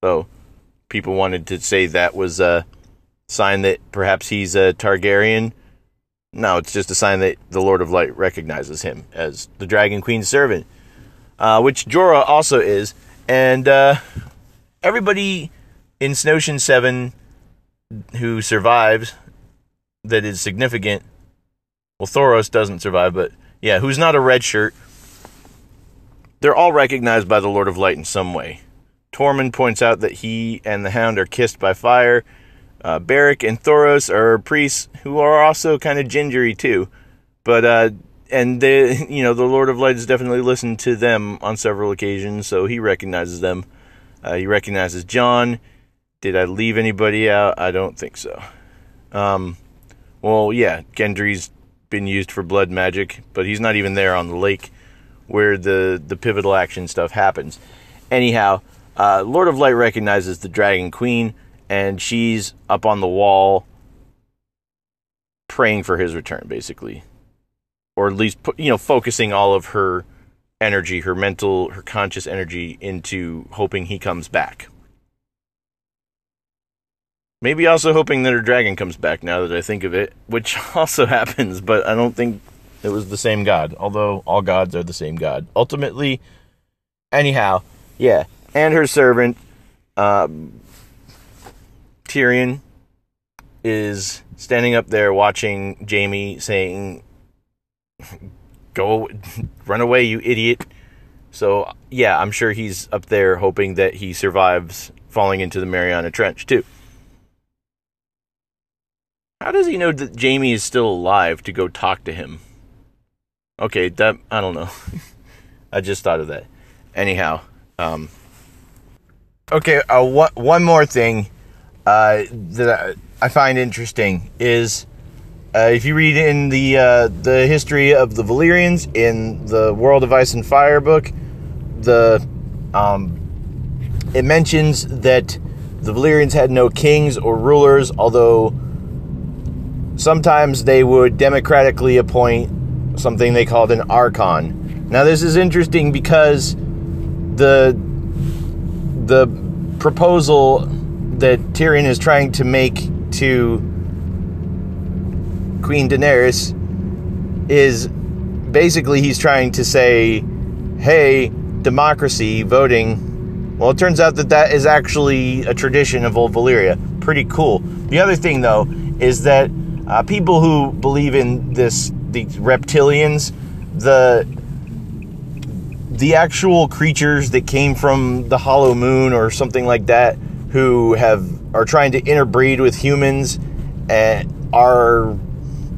So, people wanted to say that was a sign that perhaps he's a Targaryen. No, it's just a sign that the Lord of Light recognizes him as the Dragon Queen's servant, which Jorah also is. And everybody in Snowshin 7 who survives, that is significant. Well, Thoros doesn't survive, but yeah, who's not a red shirt. They're all recognized by the Lord of Light in some way. Tormund points out that he and the Hound are kissed by fire. Beric and Thoros are priests who are also kind of gingery too. But, and they, the Lord of Light has definitely listened to them on several occasions, so he recognizes them. He recognizes Jon. Did I leave anybody out? I don't think so. Well, yeah, Gendry's been used for blood magic, but he's not even there on the lake where the pivotal action stuff happens. Anyhow, Lord of Light recognizes the Dragon Queen, and she's up on the wall praying for his return, basically. Or at least, focusing all of her energy, her mental, her conscious energy into hoping he comes back. Maybe also hoping that her dragon comes back, now that I think of it, which also happens, but I don't think it was the same god, although all gods are the same god. Ultimately, anyhow, yeah, and her servant, Tyrion, is standing up there watching Jaime saying, go, run away, you idiot. So, yeah, I'm sure he's up there hoping that he survives falling into the Mariana Trench, too. How does he know that Jaime is still alive to go talk to him? Okay, that, I don't know. I just thought of that. Anyhow, okay, one more thing that I find interesting is if you read in the history of the Valyrians in the World of Ice and Fire book, it mentions that the Valyrians had no kings or rulers, although sometimes they would democratically appoint something they called an archon. Now, this is interesting because the proposal that Tyrion is trying to make to Queen Daenerys is basically he's trying to say, hey, democracy, voting. Well, it turns out that is actually a tradition of old Valyria. Pretty cool. The other thing, though, is that people who believe in these reptilians, the actual creatures that came from the Hollow Moon or something like that, who are trying to interbreed with humans, are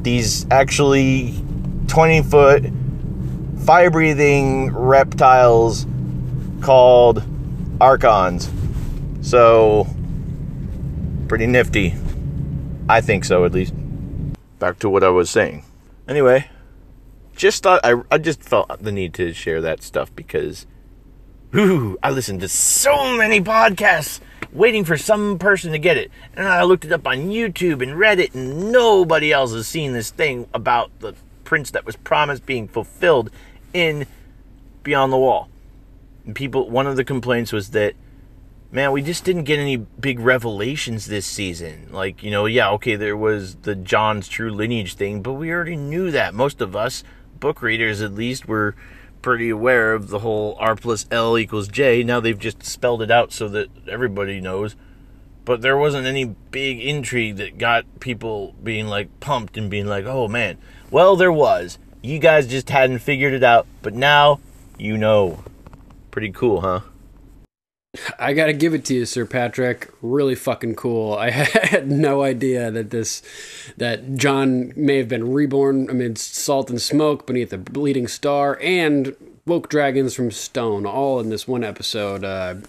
these actually 20-foot fire-breathing reptiles called archons. So, pretty nifty. I think so, at least. Back to what I was saying. Anyway, I just felt the need to share that stuff because, I listened to so many podcasts waiting for some person to get it. And I looked it up on YouTube and read it, and nobody else has seen this thing about the prince that was promised being fulfilled in Beyond the Wall. And one of the complaints was that, man, we just didn't get any big revelations this season. Like, yeah, okay, there was the Jon's true lineage thing, but we already knew that. Most of us, book readers at least, were pretty aware of the whole R plus L equals J. Now they've just spelled it out so that everybody knows. But there wasn't any big intrigue that got people being, pumped and being like, oh, man. Well, there was. You guys just hadn't figured it out, but now you know. Pretty cool, huh? I gotta give it to you, Sir Patrick. Really fucking cool. I had no idea that Jon may have been reborn amidst salt and smoke beneath a bleeding star and woke dragons from stone, all in this one episode.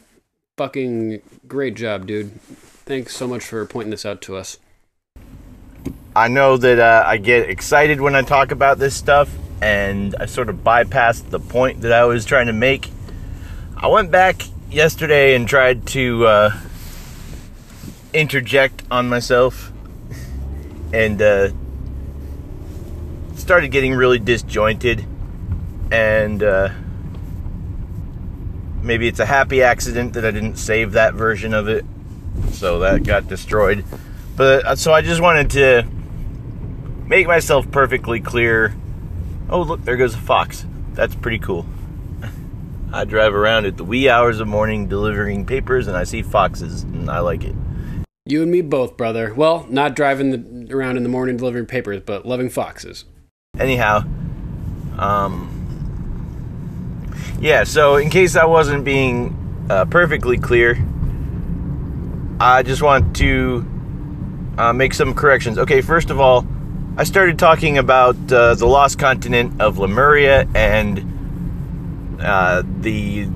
Fucking great job, dude. Thanks so much for pointing this out to us. I know that I get excited when I talk about this stuff, and I sort of bypassed the point that I was trying to make. I went back yesterday and tried to interject on myself and started getting really disjointed, and maybe it's a happy accident that I didn't save that version of it, so that got destroyed. But so I just wanted to make myself perfectly clear. Oh, look, there goes a fox. That's pretty cool. I drive around at the wee hours of morning delivering papers, and I see foxes, and I like it. You and me both, brother. Well, not driving around in the morning delivering papers, but loving foxes. Anyhow, yeah, so in case I wasn't being perfectly clear, I just want to make some corrections. Okay, first of all, I started talking about the lost continent of Lemuria and the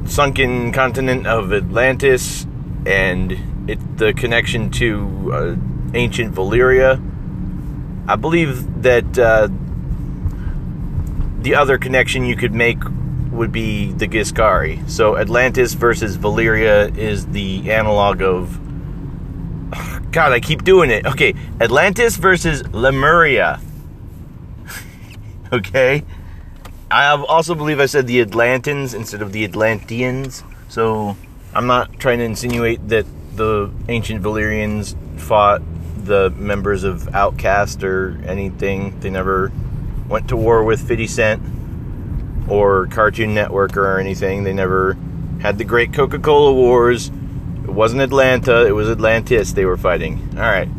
sunken continent of Atlantis, and the connection to ancient Valyria. I believe that the other connection you could make would be the Giscari. So Atlantis versus Valyria is the analog of... God, I keep doing it. Okay, Atlantis versus Lemuria. Okay? I also believe I said the Atlantans instead of the Atlanteans. So I'm not trying to insinuate that the ancient Valyrians fought the members of Outcast or anything. They never went to war with 50 Cent or Cartoon Network or anything. They never had the Great Coca-Cola Wars. It wasn't Atlanta, it was Atlantis they were fighting. Alright.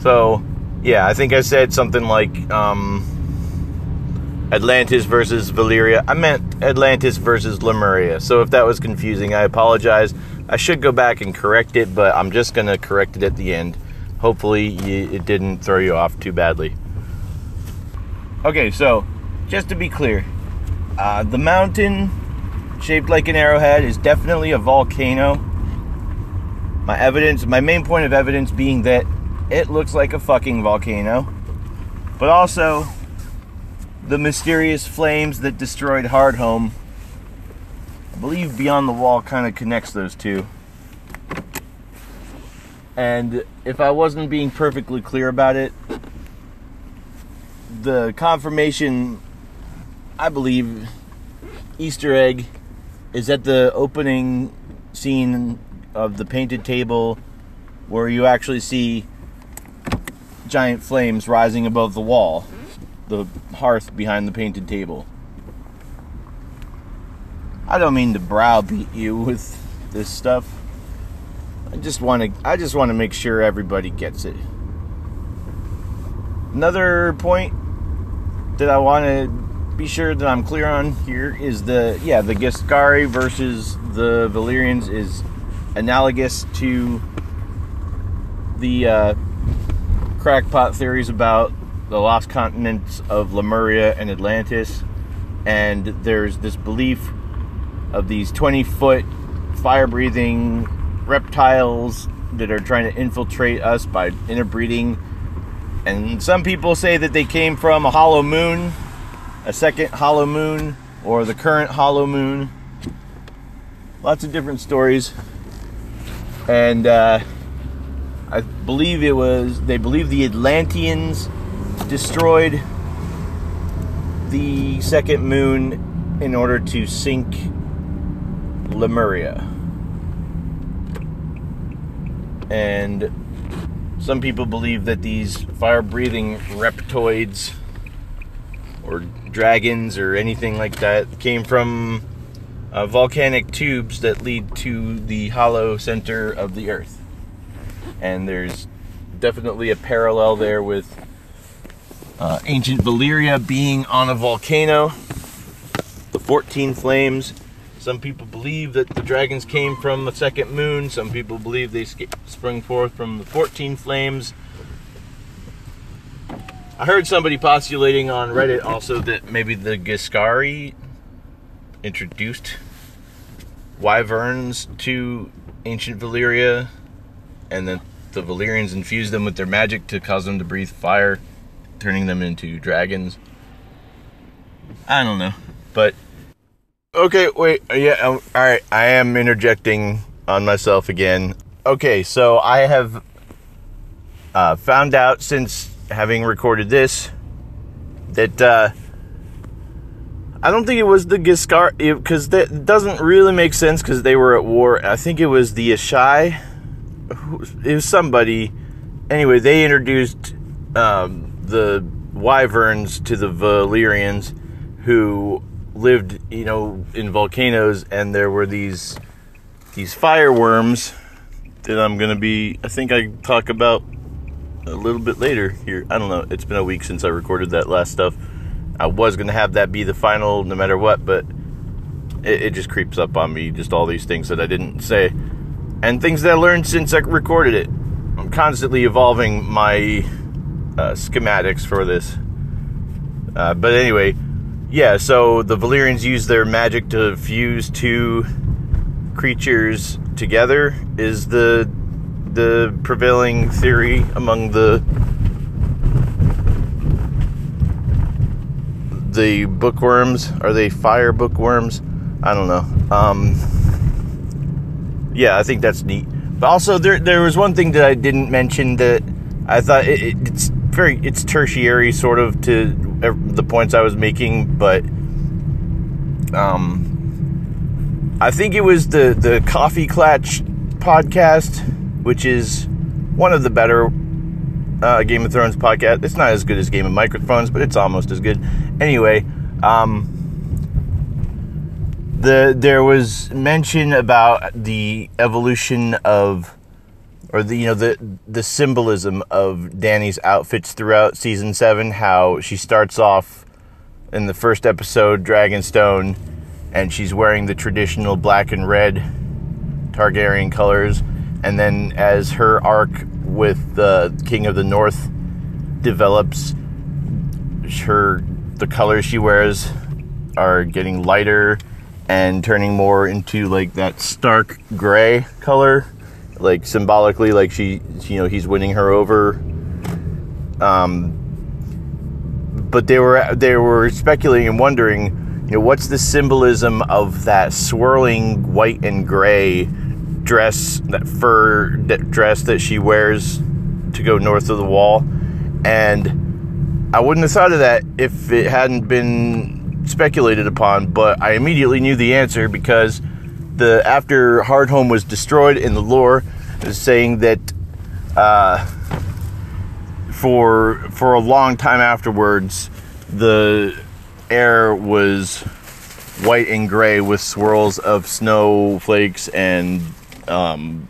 So, yeah, I think I said something like Atlantis versus Valyria. I meant Atlantis versus Lemuria. So if that was confusing, I apologize. I should go back and correct it, but I'm just going to correct it at the end. Hopefully it didn't throw you off too badly. Okay, so, just to be clear, the mountain shaped like an arrowhead is definitely a volcano. My main point of evidence being that it looks like a fucking volcano. But also, the mysterious flames that destroyed Hardhome, I believe Beyond the Wall kind of connects those two. And if I wasn't being perfectly clear about it, the confirmation, I believe, Easter egg is at the opening scene of the painted table, where you actually see giant flames rising above the wall, the hearth behind the painted table. I don't mean to browbeat you with this stuff. I just want to make sure everybody gets it. Another point that I want to be sure that I'm clear on here is the Giscari versus the Valyrians is analogous to the crackpot theories about the lost continents of Lemuria and Atlantis. And there's this belief of these 20-foot fire-breathing reptiles that are trying to infiltrate us by interbreeding. And some people say that they came from a hollow moon, a second hollow moon, or the current hollow moon. Lots of different stories. And I believe they believe the Atlanteans destroyed the second moon in order to sink Lemuria. And some people believe that these fire-breathing reptoids or dragons or anything like that came from volcanic tubes that lead to the hollow center of the earth. And there's definitely a parallel there with ancient Valyria being on a volcano. The 14 flames. Some people believe that the dragons came from the second moon. Some people believe they sprung forth from the 14 flames. I heard somebody postulating on Reddit also that maybe the Giscari introduced wyverns to ancient Valyria, and then the Valyrians infused them with their magic to cause them to breathe fire, turning them into dragons. I don't know, but okay, wait, yeah, all right, I am interjecting on myself again. Okay, so I have found out since having recorded this that I don't think it was the Giscard, because that doesn't really make sense because they were at war. I think it was the Ashai. It was somebody. Anyway, they introduced the wyverns to the Valyrians, who lived, in volcanoes, and there were these fireworms that I think I talk about a little bit later here. I don't know. It's been a week since I recorded that last stuff. I was going to have that be the final no matter what, but it just creeps up on me, just all these things that I didn't say. And things that I learned since I recorded it. I'm constantly evolving my schematics for this. But anyway, yeah, so the Valyrians use their magic to fuse two creatures together is the prevailing theory among the bookworms. Are they fire bookworms? I don't know. Yeah, I think that's neat. But also, there was one thing that I didn't mention that I thought it's tertiary sort of to the points I was making, but I think it was the Coffee Clatch podcast, which is one of the better Game of Thrones podcast. It's not as good as Game of Microphones, but it's almost as good. Anyway, there was mention about the evolution of, or the symbolism of Dany's outfits throughout season 7. How she starts off in the first episode, Dragonstone, and she's wearing the traditional black and red Targaryen colors, and then as her arc with the King of the North develops, the colors she wears are getting lighter and turning more into like that stark gray color, like symbolically, like he's winning her over. But they were speculating and wondering, what's the symbolism of that swirling white and gray dress, that fur dress that she wears to go north of the wall. And I wouldn't have thought of that if it hadn't been speculated upon, but I immediately knew the answer, because after Hardhome was destroyed in the lore, it was saying that for a long time afterwards, the air was white and gray with swirls of snowflakes and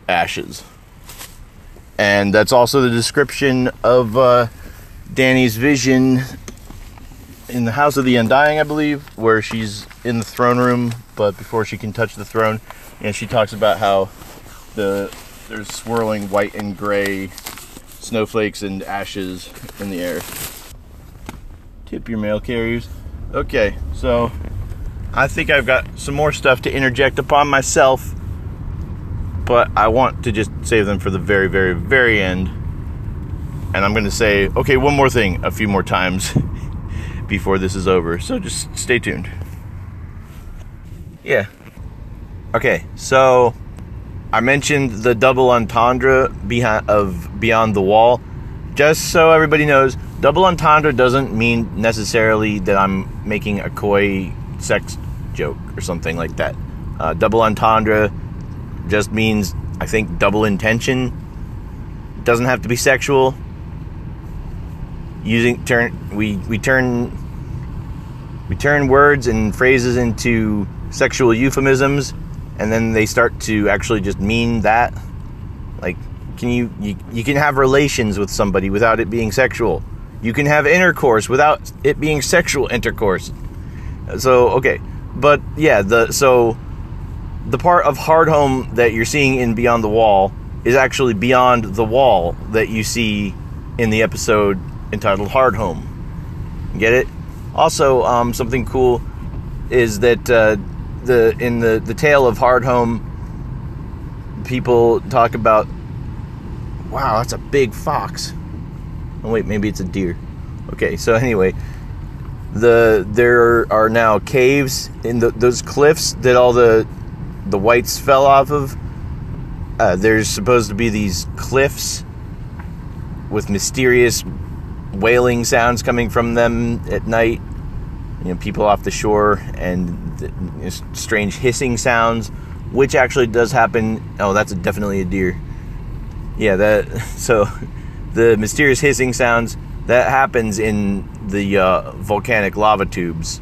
ashes. And that's also the description of Dany's vision in the House of the Undying, I believe, where she's in the throne room, but before she can touch the throne, and she talks about how there's swirling white and gray snowflakes and ashes in the air. Tip your mail carriers. Okay, so I think I've got some more stuff to interject upon myself, but I want to just save them for the very, very, very end. And I'm going to say, okay, one more thing a few more times before this is over. So just stay tuned. Yeah. Okay, so I mentioned the double entendre Beyond the Wall. Just so everybody knows, double entendre doesn't mean necessarily that I'm making a coy sex joke or something like that. Double entendre just means, I think, double intention. It doesn't have to be sexual. We turn words and phrases into sexual euphemisms, and then they start to actually just mean that. Like, you can have relations with somebody without it being sexual. You can have intercourse without it being sexual intercourse. So, okay. But yeah, so the part of Hardhome that you're seeing in Beyond the Wall is actually beyond the wall that you see in the episode entitled Hardhome. Get it? Also, something cool is that in the tale of Hardhome, people talk about, wow, that's a big fox. Oh wait, maybe it's a deer. Okay, so anyway, there are now caves in those cliffs that all the whites fell off of. There's supposed to be these cliffs with mysterious wailing sounds coming from them at night. You know, people off the shore, and strange hissing sounds, which actually does happen. Oh, that's definitely a deer. Yeah, so the mysterious hissing sounds, that happens in the volcanic lava tubes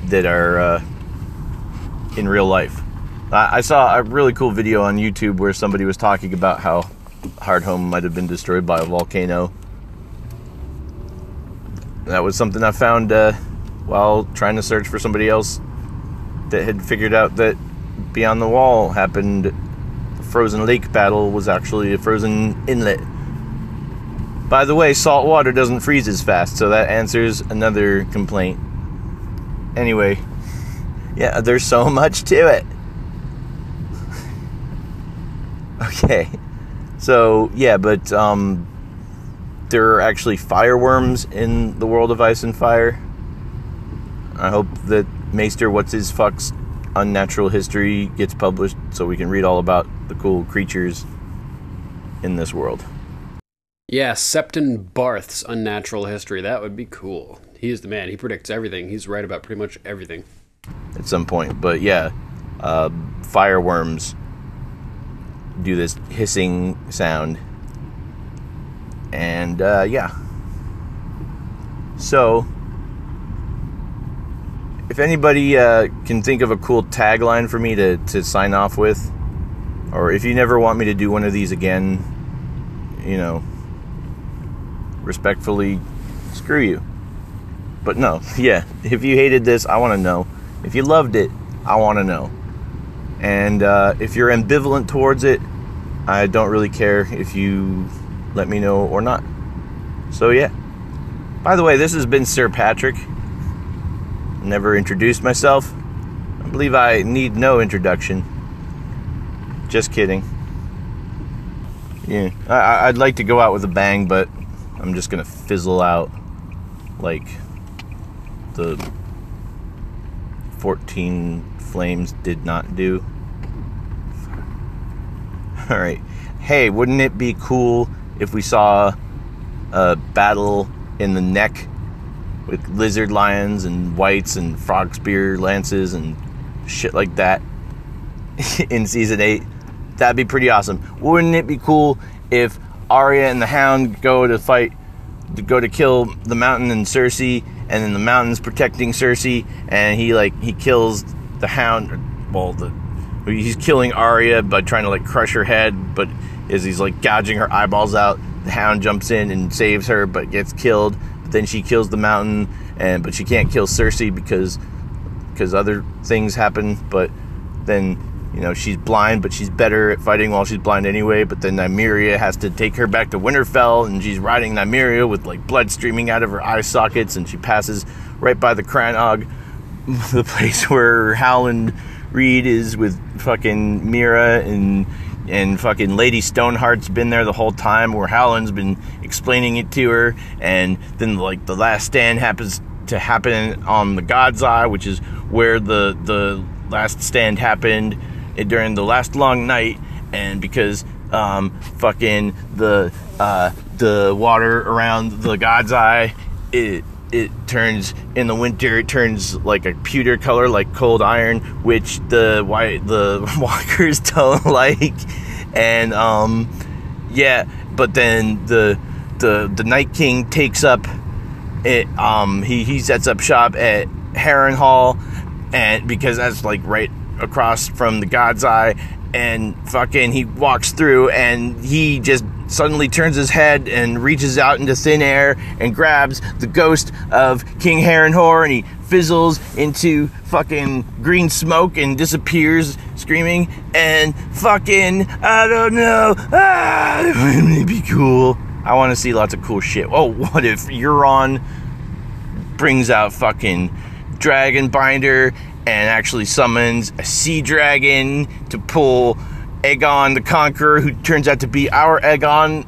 that are in real life. I saw a really cool video on YouTube where somebody was talking about how Hardhome might have been destroyed by a volcano. That was something I found while trying to search for somebody else that had figured out that Beyond the Wall happened. The frozen lake battle was actually a frozen inlet. By the way, salt water doesn't freeze as fast, so that answers another complaint. Anyway, yeah, there's so much to it. Okay, so yeah, but there are actually fireworms in the world of Ice and Fire. I hope that Maester What's-His-Fuck's Unnatural History gets published so we can read all about the cool creatures in this world. Yeah, Septon Barth's Unnatural History. That would be cool. He is the man. He predicts everything. He's right about pretty much everything. At some point. But yeah, fireworms do this hissing sound. And yeah. So, if anybody can think of a cool tagline for me to sign off with, or if you never want me to do one of these again, you know, respectfully, screw you. But no, yeah, if you hated this, I want to know. If you loved it, I want to know. And if you're ambivalent towards it, I don't really care if you let me know or not. So yeah. By the way, this has been Sir Patrick. Never introduced myself. I believe I need no introduction. Just kidding. Yeah, I'd like to go out with a bang, but I'm just gonna fizzle out like the 14 flames did not do. Alright. Hey, wouldn't it be cool if we saw a battle in the neck with lizard lions and whites and frog spear lances and shit like that in season 8? That'd be pretty awesome. Wouldn't it be cool if Arya and the Hound go to kill the Mountain and Cersei, and then the Mountain's protecting Cersei, and he kills the Hound. Well, he's killing Arya by trying to crush her head, but as he's gouging her eyeballs out, the Hound jumps in and saves her, but gets killed. But then she kills the Mountain, but she can't kill Cersei because other things happen. But then, she's blind, but she's better at fighting while she's blind anyway. But then Nymeria has to take her back to Winterfell, and she's riding Nymeria with blood streaming out of her eye sockets, and she passes right by the Cranog, the place where Howland Reed is with fucking Mira, and fucking Lady Stoneheart's been there the whole time, where Howland's been explaining it to her. And then the last stand happens to happen on the God's Eye, which is where the last stand happened during the last long night. And because fucking the water around the God's Eye, it turns in the winter, it turns like a pewter color, like cold iron, which the walkers don't like. And yeah, but then the Night King takes up it. He sets up shop at Harrenhal, and because that's right across from the God's Eye, and fucking he walks through, and he just suddenly turns his head and reaches out into thin air and grabs the ghost of King Harrenhal, and he fizzles into fucking green smoke and disappears screaming, and fucking, I don't know, wouldn't it be cool? I want to see lots of cool shit. Oh, what if Euron brings out fucking Dragonbinder and actually summons a sea dragon to pull Aegon the Conqueror, who turns out to be our Aegon,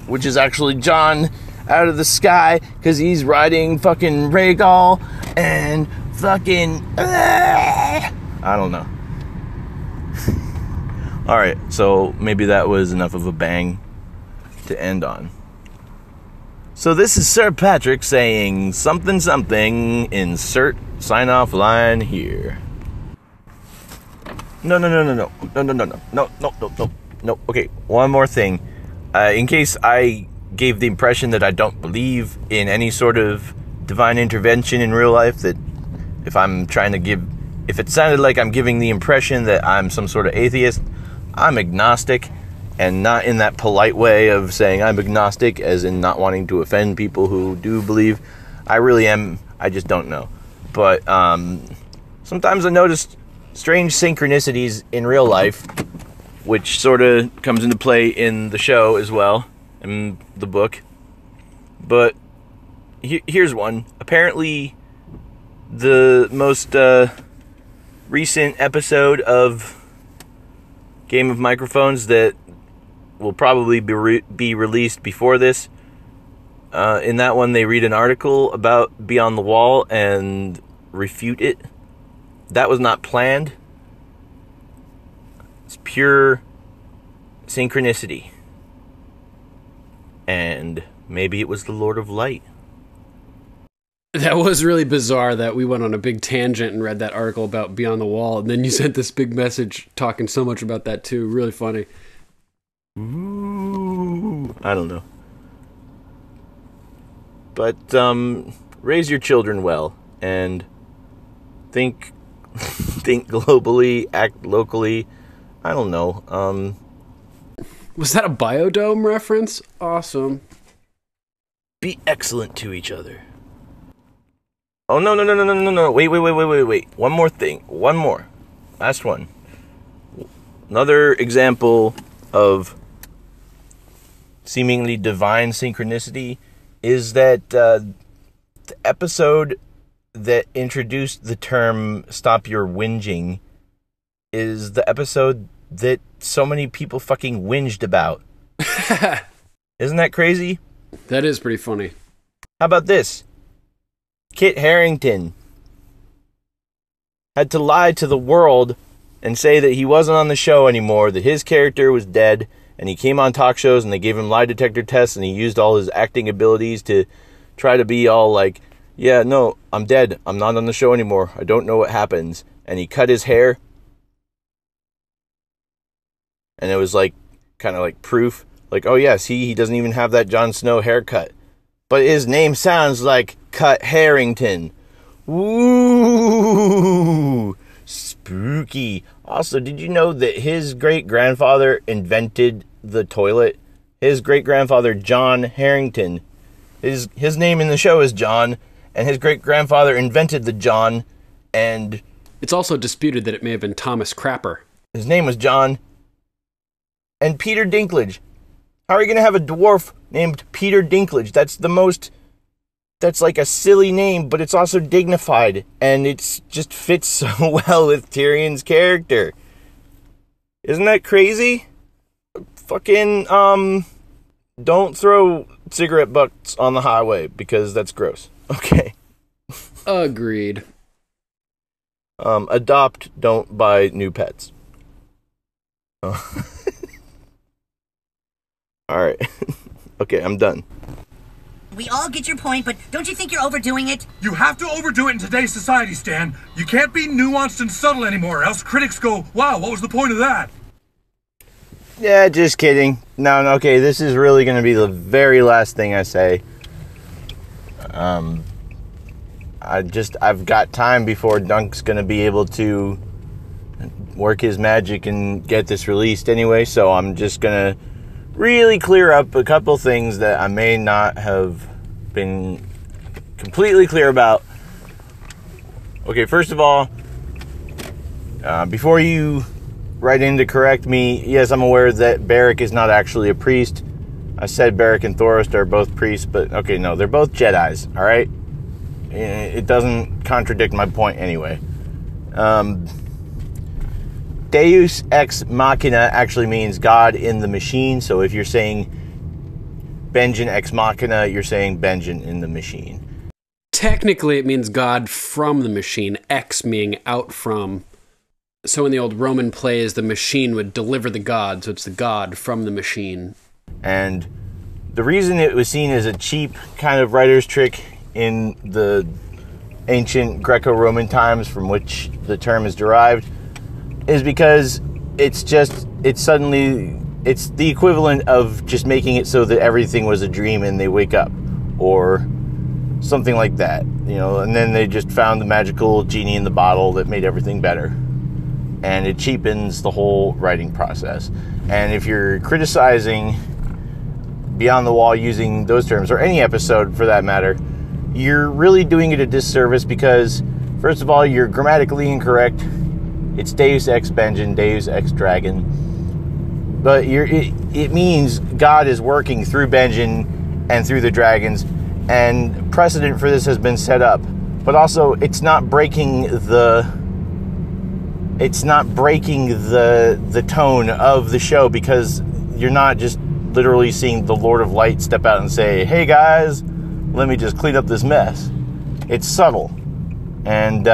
which is actually Jon, out of the sky, because he's riding fucking Rhaegal, and fucking, I don't know. Alright, so maybe that was enough of a bang to end on. So this is Sir Patrick saying something something, insert sign-off line here. No. Okay, one more thing. In case I gave the impression that I don't believe in any sort of divine intervention in real life, that if it sounded like I'm giving the impression that I'm some sort of atheist, I'm agnostic, and not in that polite way of saying I'm agnostic, as in not wanting to offend people who do believe. I really am, I just don't know. But sometimes I noticed strange synchronicities in real life, which sort of comes into play in the show as well, in the book. But here's one. Apparently, the most recent episode of Game of Microphones that will probably be released before this, in that one they read an article about Beyond the Wall and refute it. That was not planned. It's pure synchronicity. And maybe it was the Lord of Light. That was really bizarre that we went on a big tangent and read that article about Beyond the Wall, and then you sent this big message talking so much about that too. Really funny. Ooh, I don't know. But raise your children well, and think globally, act locally. I don't know. Was that a Biodome reference? Awesome. Be excellent to each other. Oh, no. Wait. One more thing. One more. Last one. Another example of seemingly divine synchronicity is that the episode that introduced the term "stop your whinging" is the episode that so many people fucking whinged about. Isn't that crazy? That is pretty funny. How about this? Kit Harington had to lie to the world and say that he wasn't on the show anymore, that his character was dead, and he came on talk shows and they gave him lie detector tests and he used all his acting abilities to try to be all like, yeah, no, I'm dead. I'm not on the show anymore. I don't know what happens. And he cut his hair. And it was like, kind of like proof. Like, oh yes, he doesn't even have that Jon Snow haircut. But his name sounds like Cut Harrington. Ooh, spooky. Also, did you know that his great-grandfather invented the toilet? His great-grandfather, John Harrington. His name in the show is John, and his great-grandfather invented the John, and... It's also disputed that it may have been Thomas Crapper. His name was John. And Peter Dinklage. How are you going to have a dwarf named Peter Dinklage? That's like a silly name, but it's also dignified, and it just fits so well with Tyrion's character. Isn't that crazy? Fucking, don't throw cigarette butts on the highway, because that's gross. Okay. Agreed. Adopt, don't buy new pets. Oh. Alright. Okay, I'm done. We all get your point, but don't you think you're overdoing it? You have to overdo it in today's society, Stan. You can't be nuanced and subtle anymore, else critics go, wow, what was the point of that? Yeah, just kidding. No, okay, this is really going to be the very last thing I say. I've got time before Dunk's going to be able to work his magic and get this released anyway, so I'm just going to really clear up a couple things that I may not have been completely clear about. Okay, first of all, before you write in to correct me, yes, I'm aware that Beric is not actually a priest. I said Beric and Thoros are both priests, but okay, no, they're both Jedis, all right? It doesn't contradict my point anyway. Deus ex machina actually means God in the machine, so if you're saying Benjen ex machina, you're saying Benjen in the machine. Technically, it means God from the machine, ex meaning out from. So in the old Roman plays, the machine would deliver the god, so it's the god from the machine. And the reason it was seen as a cheap kind of writer's trick in the ancient Greco-Roman times from which the term is derived is because it's the equivalent of just making it so that everything was a dream and they wake up, or something like that, and then they just found the magical genie in the bottle that made everything better, and it cheapens the whole writing process. And if you're criticizing Beyond the Wall using those terms, or any episode for that matter, you're really doing it a disservice because, first of all, you're grammatically incorrect. It's Deus ex Benjen, Deus ex Dragon. But it means God is working through Benjen and through the dragons, and precedent for this has been set up. But also, it's not breaking the tone of the show, because you're not just literally seeing the Lord of Light step out and say, "Hey guys, let me just clean up this mess." It's subtle. And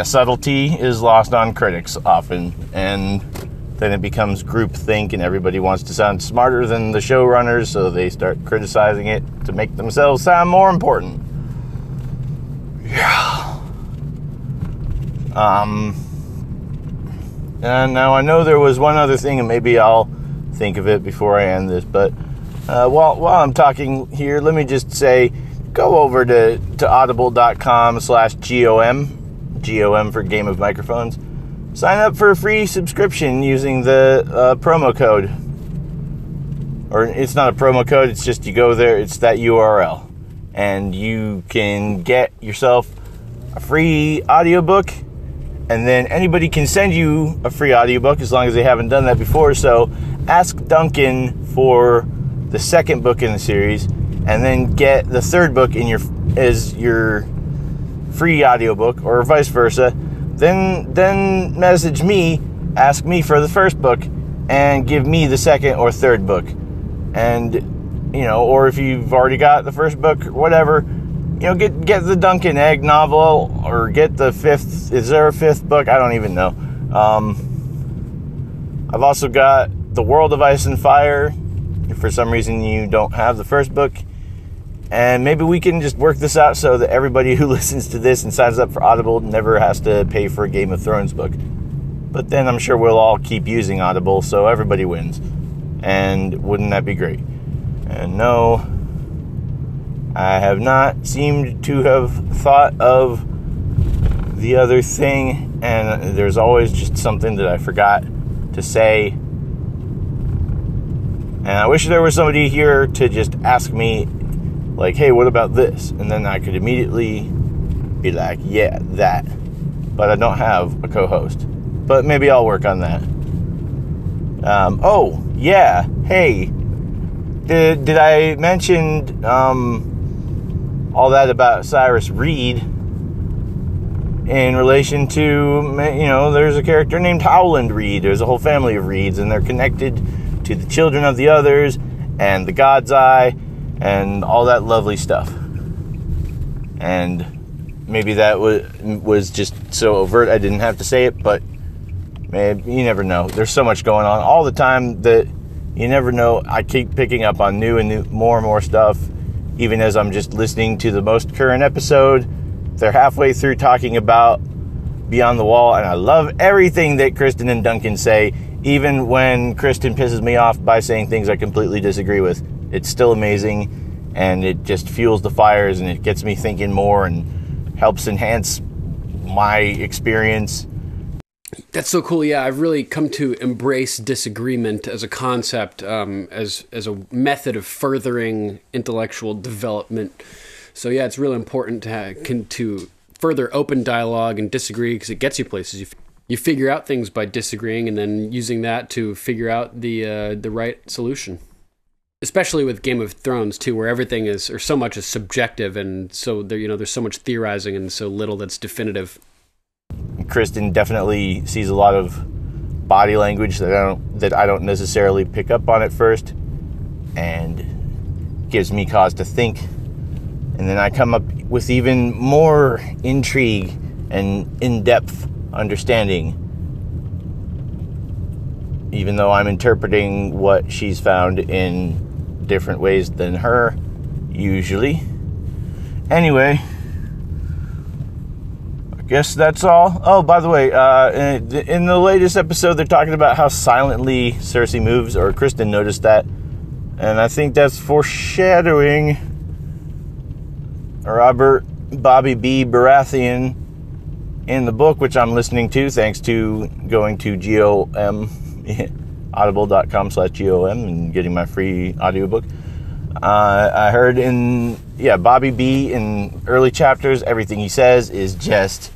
subtlety is lost on critics often, and then it becomes groupthink and everybody wants to sound smarter than the showrunners, so they start criticizing it to make themselves sound more important. Yeah. And now I know there was one other thing, and maybe I'll think of it before I end this, but while I'm talking here, let me just say, go over to audible.com/GOM, GOM for Game of Microphones. Sign up for a free subscription using the promo code. Or it's not a promo code, it's just you go there, it's that URL. And you can get yourself a free audiobook, and then anybody can send you a free audiobook as long as they haven't done that before. So ask Duncan for the second book in the series, and then get the third book as your free audiobook, or vice versa. Then message me, ask me for the first book, and give me the second or third book. And or if you've already got the first book, whatever, get the Duncan Egg novel, or get the fifth. Is there a fifth book? I don't even know. I've also got The World of Ice and Fire, if for some reason you don't have the first book. And maybe we can just work this out so that everybody who listens to this and signs up for Audible never has to pay for a Game of Thrones book. But then I'm sure we'll all keep using Audible, so everybody wins. And wouldn't that be great? And no, I have not seemed to have thought of the other thing, and there's always just something that I forgot to say. And I wish there was somebody here to just ask me, like, hey, what about this? And then I could immediately be like, yeah, that. But I don't have a co-host. But maybe I'll work on that. Oh, yeah, hey, did I mention all that about Cyrus Reed in relation to, there's a character named Howland Reed. There's a whole family of Reeds, and they're connected to the children of the others and the God's Eye and all that lovely stuff. And maybe that was just so overt I didn't have to say it, but man, you never know. There's so much going on all the time that you never know. I keep picking up on new and more and more stuff, even as I'm just listening to the most current episode. They're halfway through talking about Beyond the Wall, and I love everything that Kristen and Duncan say, even when Kristen pisses me off by saying things I completely disagree with. It's still amazing, and it just fuels the fires, and it gets me thinking more and helps enhance my experience. That's so cool. Yeah, I've really come to embrace disagreement as a concept, as a method of furthering intellectual development. So yeah, it's really important to further open dialogue and disagree, because it gets you places. You figure out things by disagreeing, and then using that to figure out the right solution. Especially with Game of Thrones too, where everything is, or so much is subjective, and so there's so much theorizing and so little that's definitive. Kristen definitely sees a lot of body language that I don't necessarily pick up on at first, and gives me cause to think. And then I come up with even more intrigue and in-depth understanding, even though I'm interpreting what she's found in different ways than her, usually. Anyway, guess that's all. Oh, by the way, in the latest episode, they're talking about how silently Cersei moves, or Kristen noticed that. And I think that's foreshadowing Robert Bobby B. Baratheon in the book, which I'm listening to, thanks to going to GOM, audible.com/GOM, and getting my free audiobook. I heard Bobby B, in early chapters, everything he says is just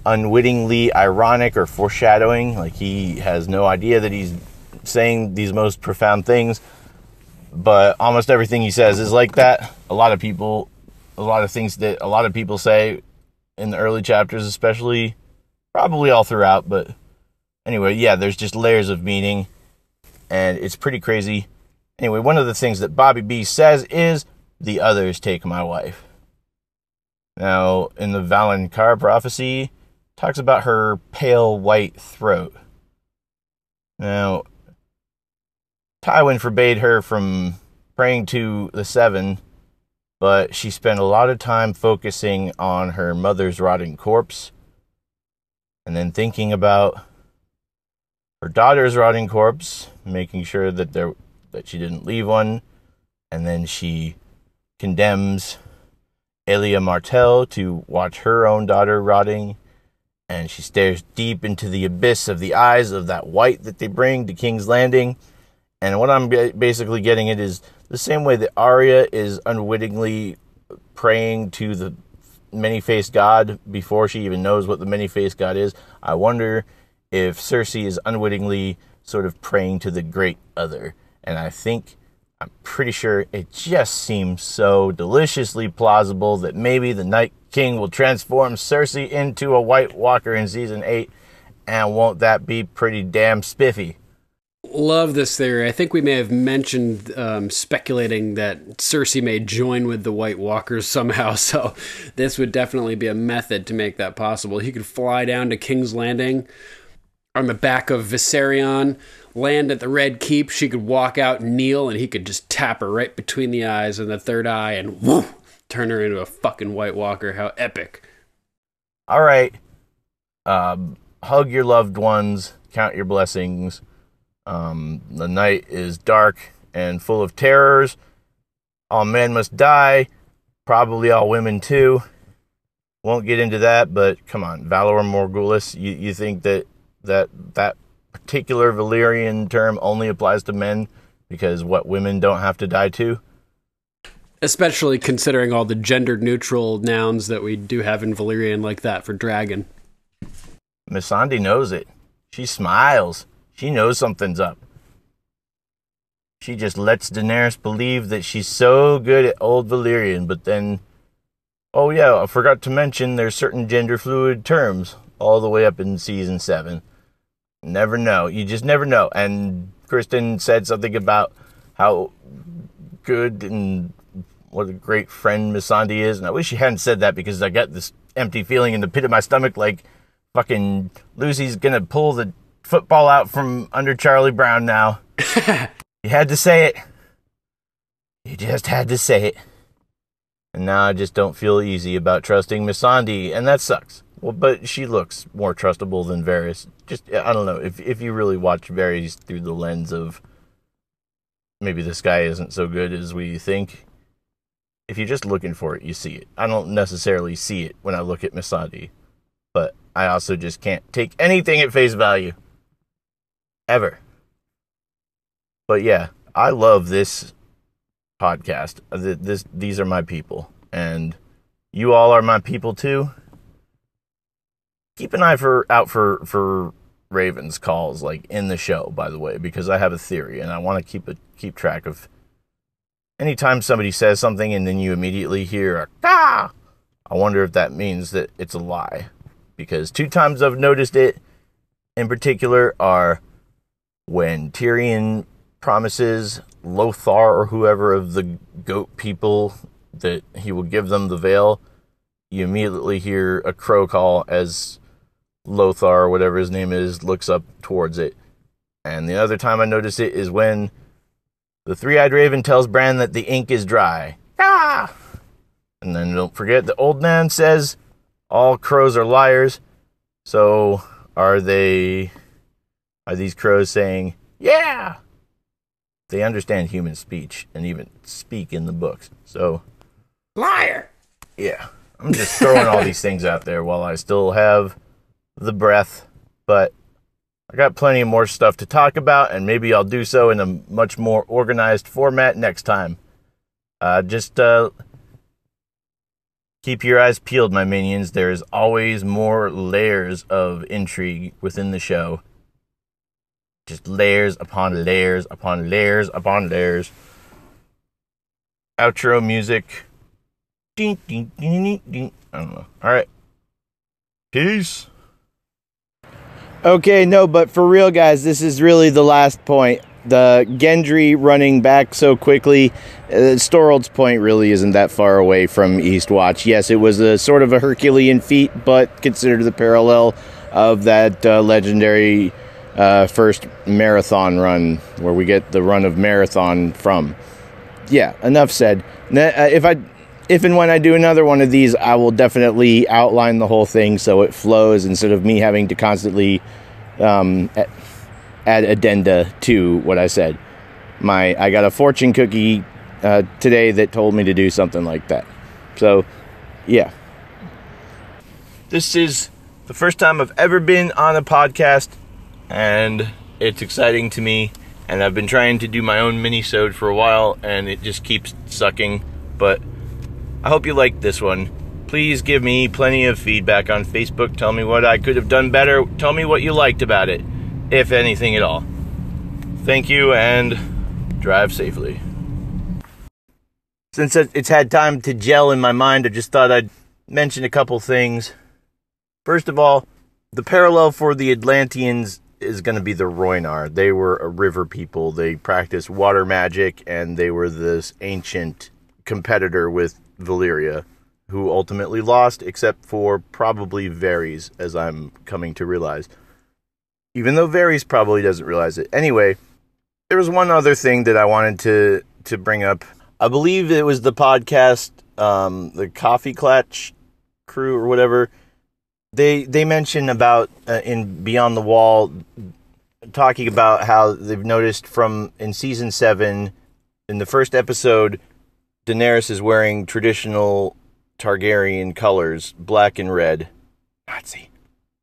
unwittingly ironic or foreshadowing. Like, he has no idea that he's saying these most profound things, but almost everything he says is like that. A lot of things that a lot of people say in the early chapters, especially, probably all throughout, but anyway, yeah, there's just layers of meaning, and it's pretty crazy. Anyway, one of the things that Bobby B says is, "The others take my wife." Now, in the Valonqar prophecy, talks about her pale white throat. Now, Tywin forbade her from praying to the Seven, but she spent a lot of time focusing on her mother's rotting corpse, and then thinking about her daughter's rotting corpse, making sure that she didn't leave one, and then she condemns Elia Martell to watch her own daughter rotting, and she stares deep into the abyss of the eyes of that white that they bring to King's Landing. And what I'm basically getting at is the same way that Arya is unwittingly praying to the many-faced god before she even knows what the many-faced god is. I wonder if Cersei is unwittingly sort of praying to the great other. And I'm pretty sure it just seems so deliciously plausible that maybe the Night King will transform Cersei into a White Walker in Season 8, and won't that be pretty damn spiffy? Love this theory. I think we may have mentioned speculating that Cersei may join with the White Walkers somehow, so this would definitely be a method to make that possible. He could fly down to King's Landing on the back of Viserion, land at the Red Keep. She could walk out and kneel, and he could just tap her right between the eyes and the third eye, and whoo, turn her into a fucking White Walker. How epic. All right. Hug your loved ones. Count your blessings. The night is dark and full of terrors. All men must die. Probably all women, too. Won't get into that, but come on. Valor Morgulis, you think that particular Valyrian term only applies to men because women don't have to die too? Especially considering all the gender-neutral nouns that we do have in Valyrian like that for dragon. Missandei knows it. She smiles. She knows something's up. She just lets Daenerys believe that she's so good at Old Valyrian, but then... Oh yeah, I forgot to mention there's certain gender-fluid terms all the way up in Season 7. Never know. You just never know. And Kristen said something about how good and what a great friend Missandei is. And I wish she hadn't said that, because I got this empty feeling in the pit of my stomach like fucking Lucy's gonna pull the football out from under Charlie Brown now. You had to say it. You just had to say it. And now I just don't feel easy about trusting Missandei, and that sucks. Well, but she looks more trustable than Varys. Just, I don't know, if you really watch Varys through the lens of maybe this guy isn't so good as we think, if you're just looking for it, you see it. I don't necessarily see it when I look at Missandei, but I also just can't take anything at face value. Ever. But yeah, I love this podcast. These are my people. And you all are my people too. Keep an eye out for Raven's calls, like in the show, by the way, because I have a theory and I want to keep track of anytime somebody says something and then you immediately hear a "ah," I wonder if that means that it's a lie. Because 2 times I've noticed it in particular are when Tyrion promises Lothar or whoever of the goat people that he will give them the veil. You immediately hear a crow call as Lothar, or whatever his name is, looks up towards it. And the other time I notice it is when the Three-Eyed Raven tells Bran that the ink is dry. Ah! And then don't forget the old man says all crows are liars. So are these crows saying, yeah? They understand human speech and even speak in the books. So, liar! Yeah, I'm just throwing all these things out there while I still have the breath, but I got plenty of more stuff to talk about, and maybe I'll do so in a much more organized format next time. Just keep your eyes peeled, my minions. There's always more layers of intrigue within the show. Just layers upon layers upon layers upon layers. Outro music. Ding, ding, ding, ding, ding. I don't know. Alright. Peace. Okay, no, but for real, guys, this is really the last point. The Gendry running back so quickly, Storald's Point really isn't that far away from Eastwatch. Yes, it was a sort of a Herculean feat, but consider the parallel of that legendary first marathon run, where we get the run of marathon from. Yeah, enough said. If and when I do another one of these, I will definitely outline the whole thing so it flows instead of me having to constantly add addenda to what I said. I got a fortune cookie today that told me to do something like that. So, yeah. This is the first time I've ever been on a podcast, and it's exciting to me. And I've been trying to do my own mini-sode for a while, and it just keeps sucking. But I hope you liked this one. Please give me plenty of feedback on Facebook. Tell me what I could have done better. Tell me what you liked about it, if anything at all. Thank you, and drive safely. Since it's had time to gel in my mind, I just thought I'd mention a couple things. First of all, the parallel for the Atlanteans is going to be the Rhoynar. They were a river people. They practiced water magic, and they were this ancient competitor with Valyria, who ultimately lost, except for probably Varys, as I'm coming to realize. Even though Varys probably doesn't realize it. Anyway, there was one other thing that I wanted to bring up. I believe it was the podcast, the Coffee Clatch crew or whatever. They mentioned about, in Beyond the Wall, talking about how they've noticed in Season 7, in the first episode, Daenerys is wearing traditional Targaryen colors, black and red. Nazi.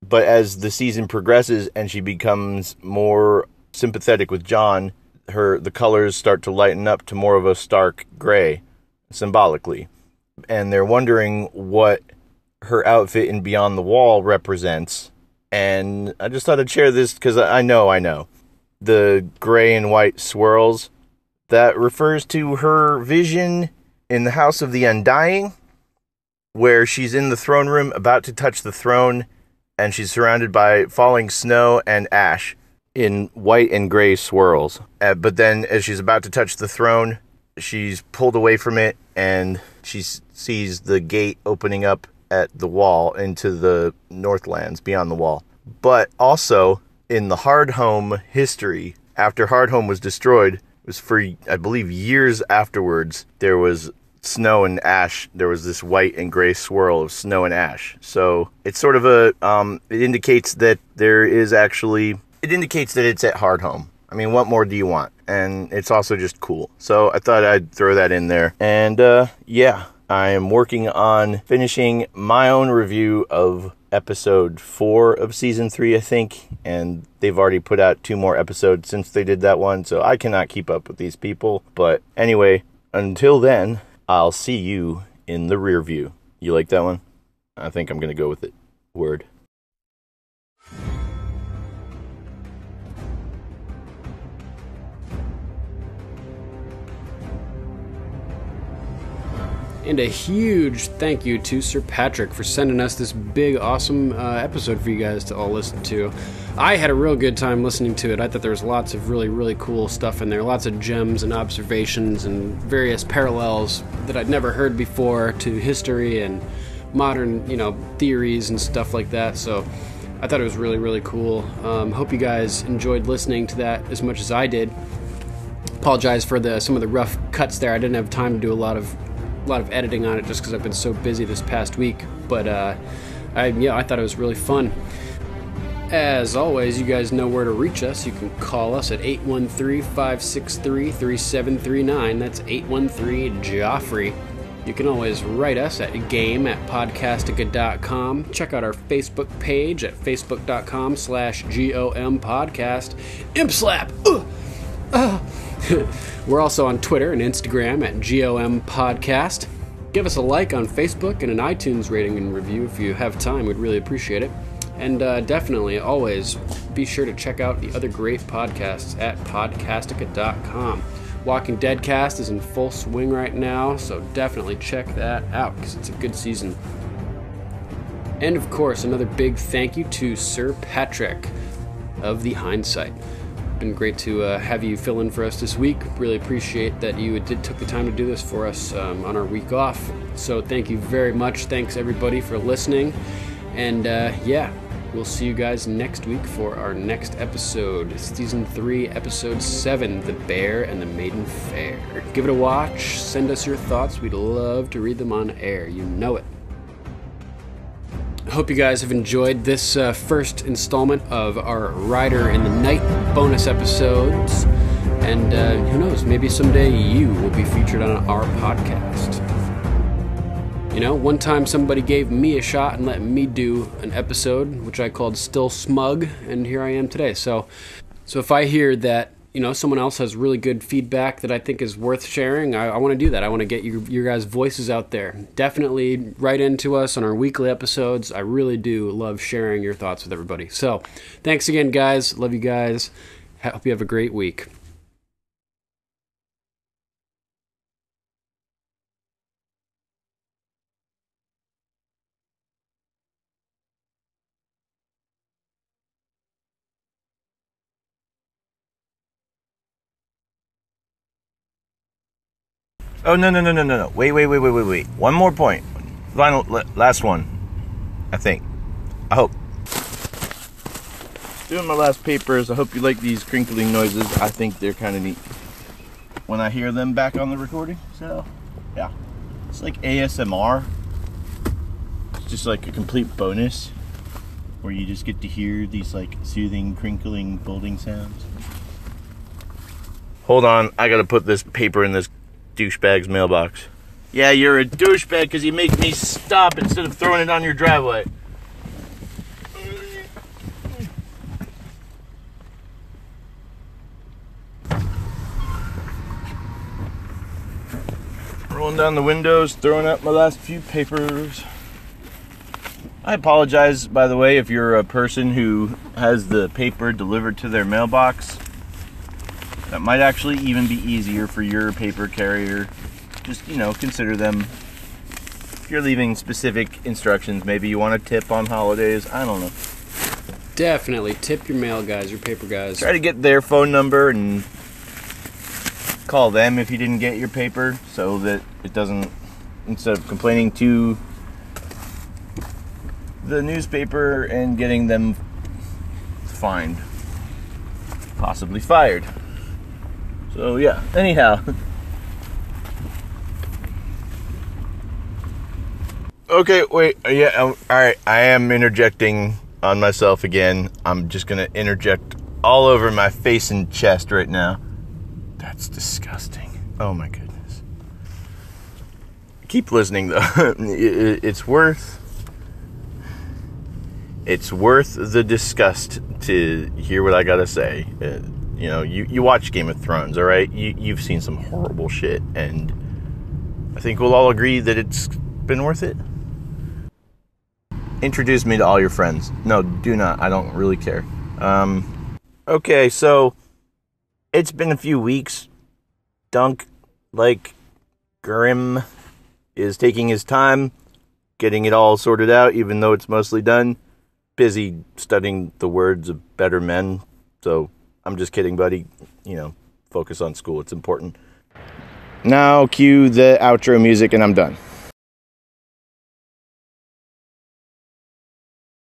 But as the season progresses and she becomes more sympathetic with Jon, the colors start to lighten up to more of a stark gray, symbolically. And they're wondering what her outfit in Beyond the Wall represents. And I just thought I'd share this because I know. The gray and white swirls, that refers to her vision in the House of the Undying, where she's in the throne room about to touch the throne, and she's surrounded by falling snow and ash in white and gray swirls. But then as she's about to touch the throne, she's pulled away from it, and she sees the gate opening up at the wall into the Northlands beyond the wall. But also, in the Hardhome history, after Hardhome was destroyed, it was for, I believe, years afterwards, there was snow and ash. There was this white and gray swirl of snow and ash. So it's sort of it indicates that it indicates that it's at Hardhome. I mean, what more do you want? And it's also just cool. So I thought I'd throw that in there. And yeah, I am working on finishing my own review of episode 4 of season 3, I think, and they've already put out 2 more episodes since they did that one, so I cannot keep up with these people. But anyway, until then, I'll see you in the rear view. You like that one? I think I'm gonna go with it. Word. And a huge thank you to Sir Patrick for sending us this big, awesome episode for you guys to all listen to. I had a real good time listening to it. I thought there was lots of really, really cool stuff in there. Lots of gems and observations and various parallels that I'd never heard before to history and modern, theories and stuff like that. So I thought it was really, really cool. Hope you guys enjoyed listening to that as much as I did. Apologize for some of the rough cuts there. I didn't have time to do a lot of editing on it just because I've been so busy this past week, but I thought it was really fun. As always, you guys know where to reach us. You can call us at 813-563-3739. That's 813-JOFFREY. You can always write us at game@podcastica.com. Check out our Facebook page at facebook.com/GOM podcast. Imp slap! We're also on Twitter and Instagram at GOM Podcast. Give us a like on Facebook and an iTunes rating and review if you have time. We'd really appreciate it. And definitely, always, be sure to check out the other great podcasts at podcastica.com. Walking Dead cast is in full swing right now, so definitely check that out because it's a good season. And of course, another big thank you to Sir Patrick of the Hindsight. Been great to have you fill in for us this week. Really appreciate that you took the time to do this for us on our week off. So thank you very much. Thanks everybody for listening. And we'll see you guys next week for our next episode. Season 3, Episode 7, The Bear and the Maiden Fair. Give it a watch. Send us your thoughts. We'd love to read them on air. You know it. Hope you guys have enjoyed this first installment of our Rider in the Night bonus episodes. And who knows, maybe someday you will be featured on our podcast. One time somebody gave me a shot and let me do an episode, which I called Still Smug, and here I am today. So if I hear that, someone else has really good feedback that I think is worth sharing, I want to do that. I want to get your guys' voices out there. Definitely write into us on our weekly episodes. I really do love sharing your thoughts with everybody. So thanks again, guys. Love you guys. Hope you have a great week. Oh, no. Wait. One more point. Last one. I think. I hope. Doing my last papers. I hope you like these crinkling noises. I think they're kind of neat when I hear them back on the recording. So, yeah. It's like ASMR. It's just like a complete bonus where you just get to hear these like soothing, crinkling, folding sounds. Hold on. I gotta put this paper in this douchebag's mailbox. Yeah, you're a douchebag because you make me stop instead of throwing it on your driveway. Rolling down the windows, throwing out my last few papers. I apologize, by the way, if you're a person who has the paper delivered to their mailbox. That might actually even be easier for your paper carrier. Just, consider them. If you're leaving specific instructions, maybe you want a tip on holidays. I don't know. Definitely tip your mail guys, your paper guys. Try to get their phone number and call them if you didn't get your paper so that it doesn't, instead of complaining to the newspaper and getting them fined, possibly fired. So yeah, anyhow. Okay, wait, yeah, alright, I am interjecting on myself again. I'm just gonna interject all over my face and chest right now. That's disgusting. Oh my goodness. Keep listening though. It's worth it's worth the disgust to hear what I gotta say. You know, you watch Game of Thrones, all right? You've seen some horrible shit, and I think we'll all agree that it's been worth it. Introduce me to all your friends. No, do not. I don't really care. Okay, so it's been a few weeks. GRRM is taking his time getting it all sorted out, even though it's mostly done. Busy studying the words of better men. So I'm just kidding, buddy. You know, focus on school. It's important. Now cue the outro music and I'm done.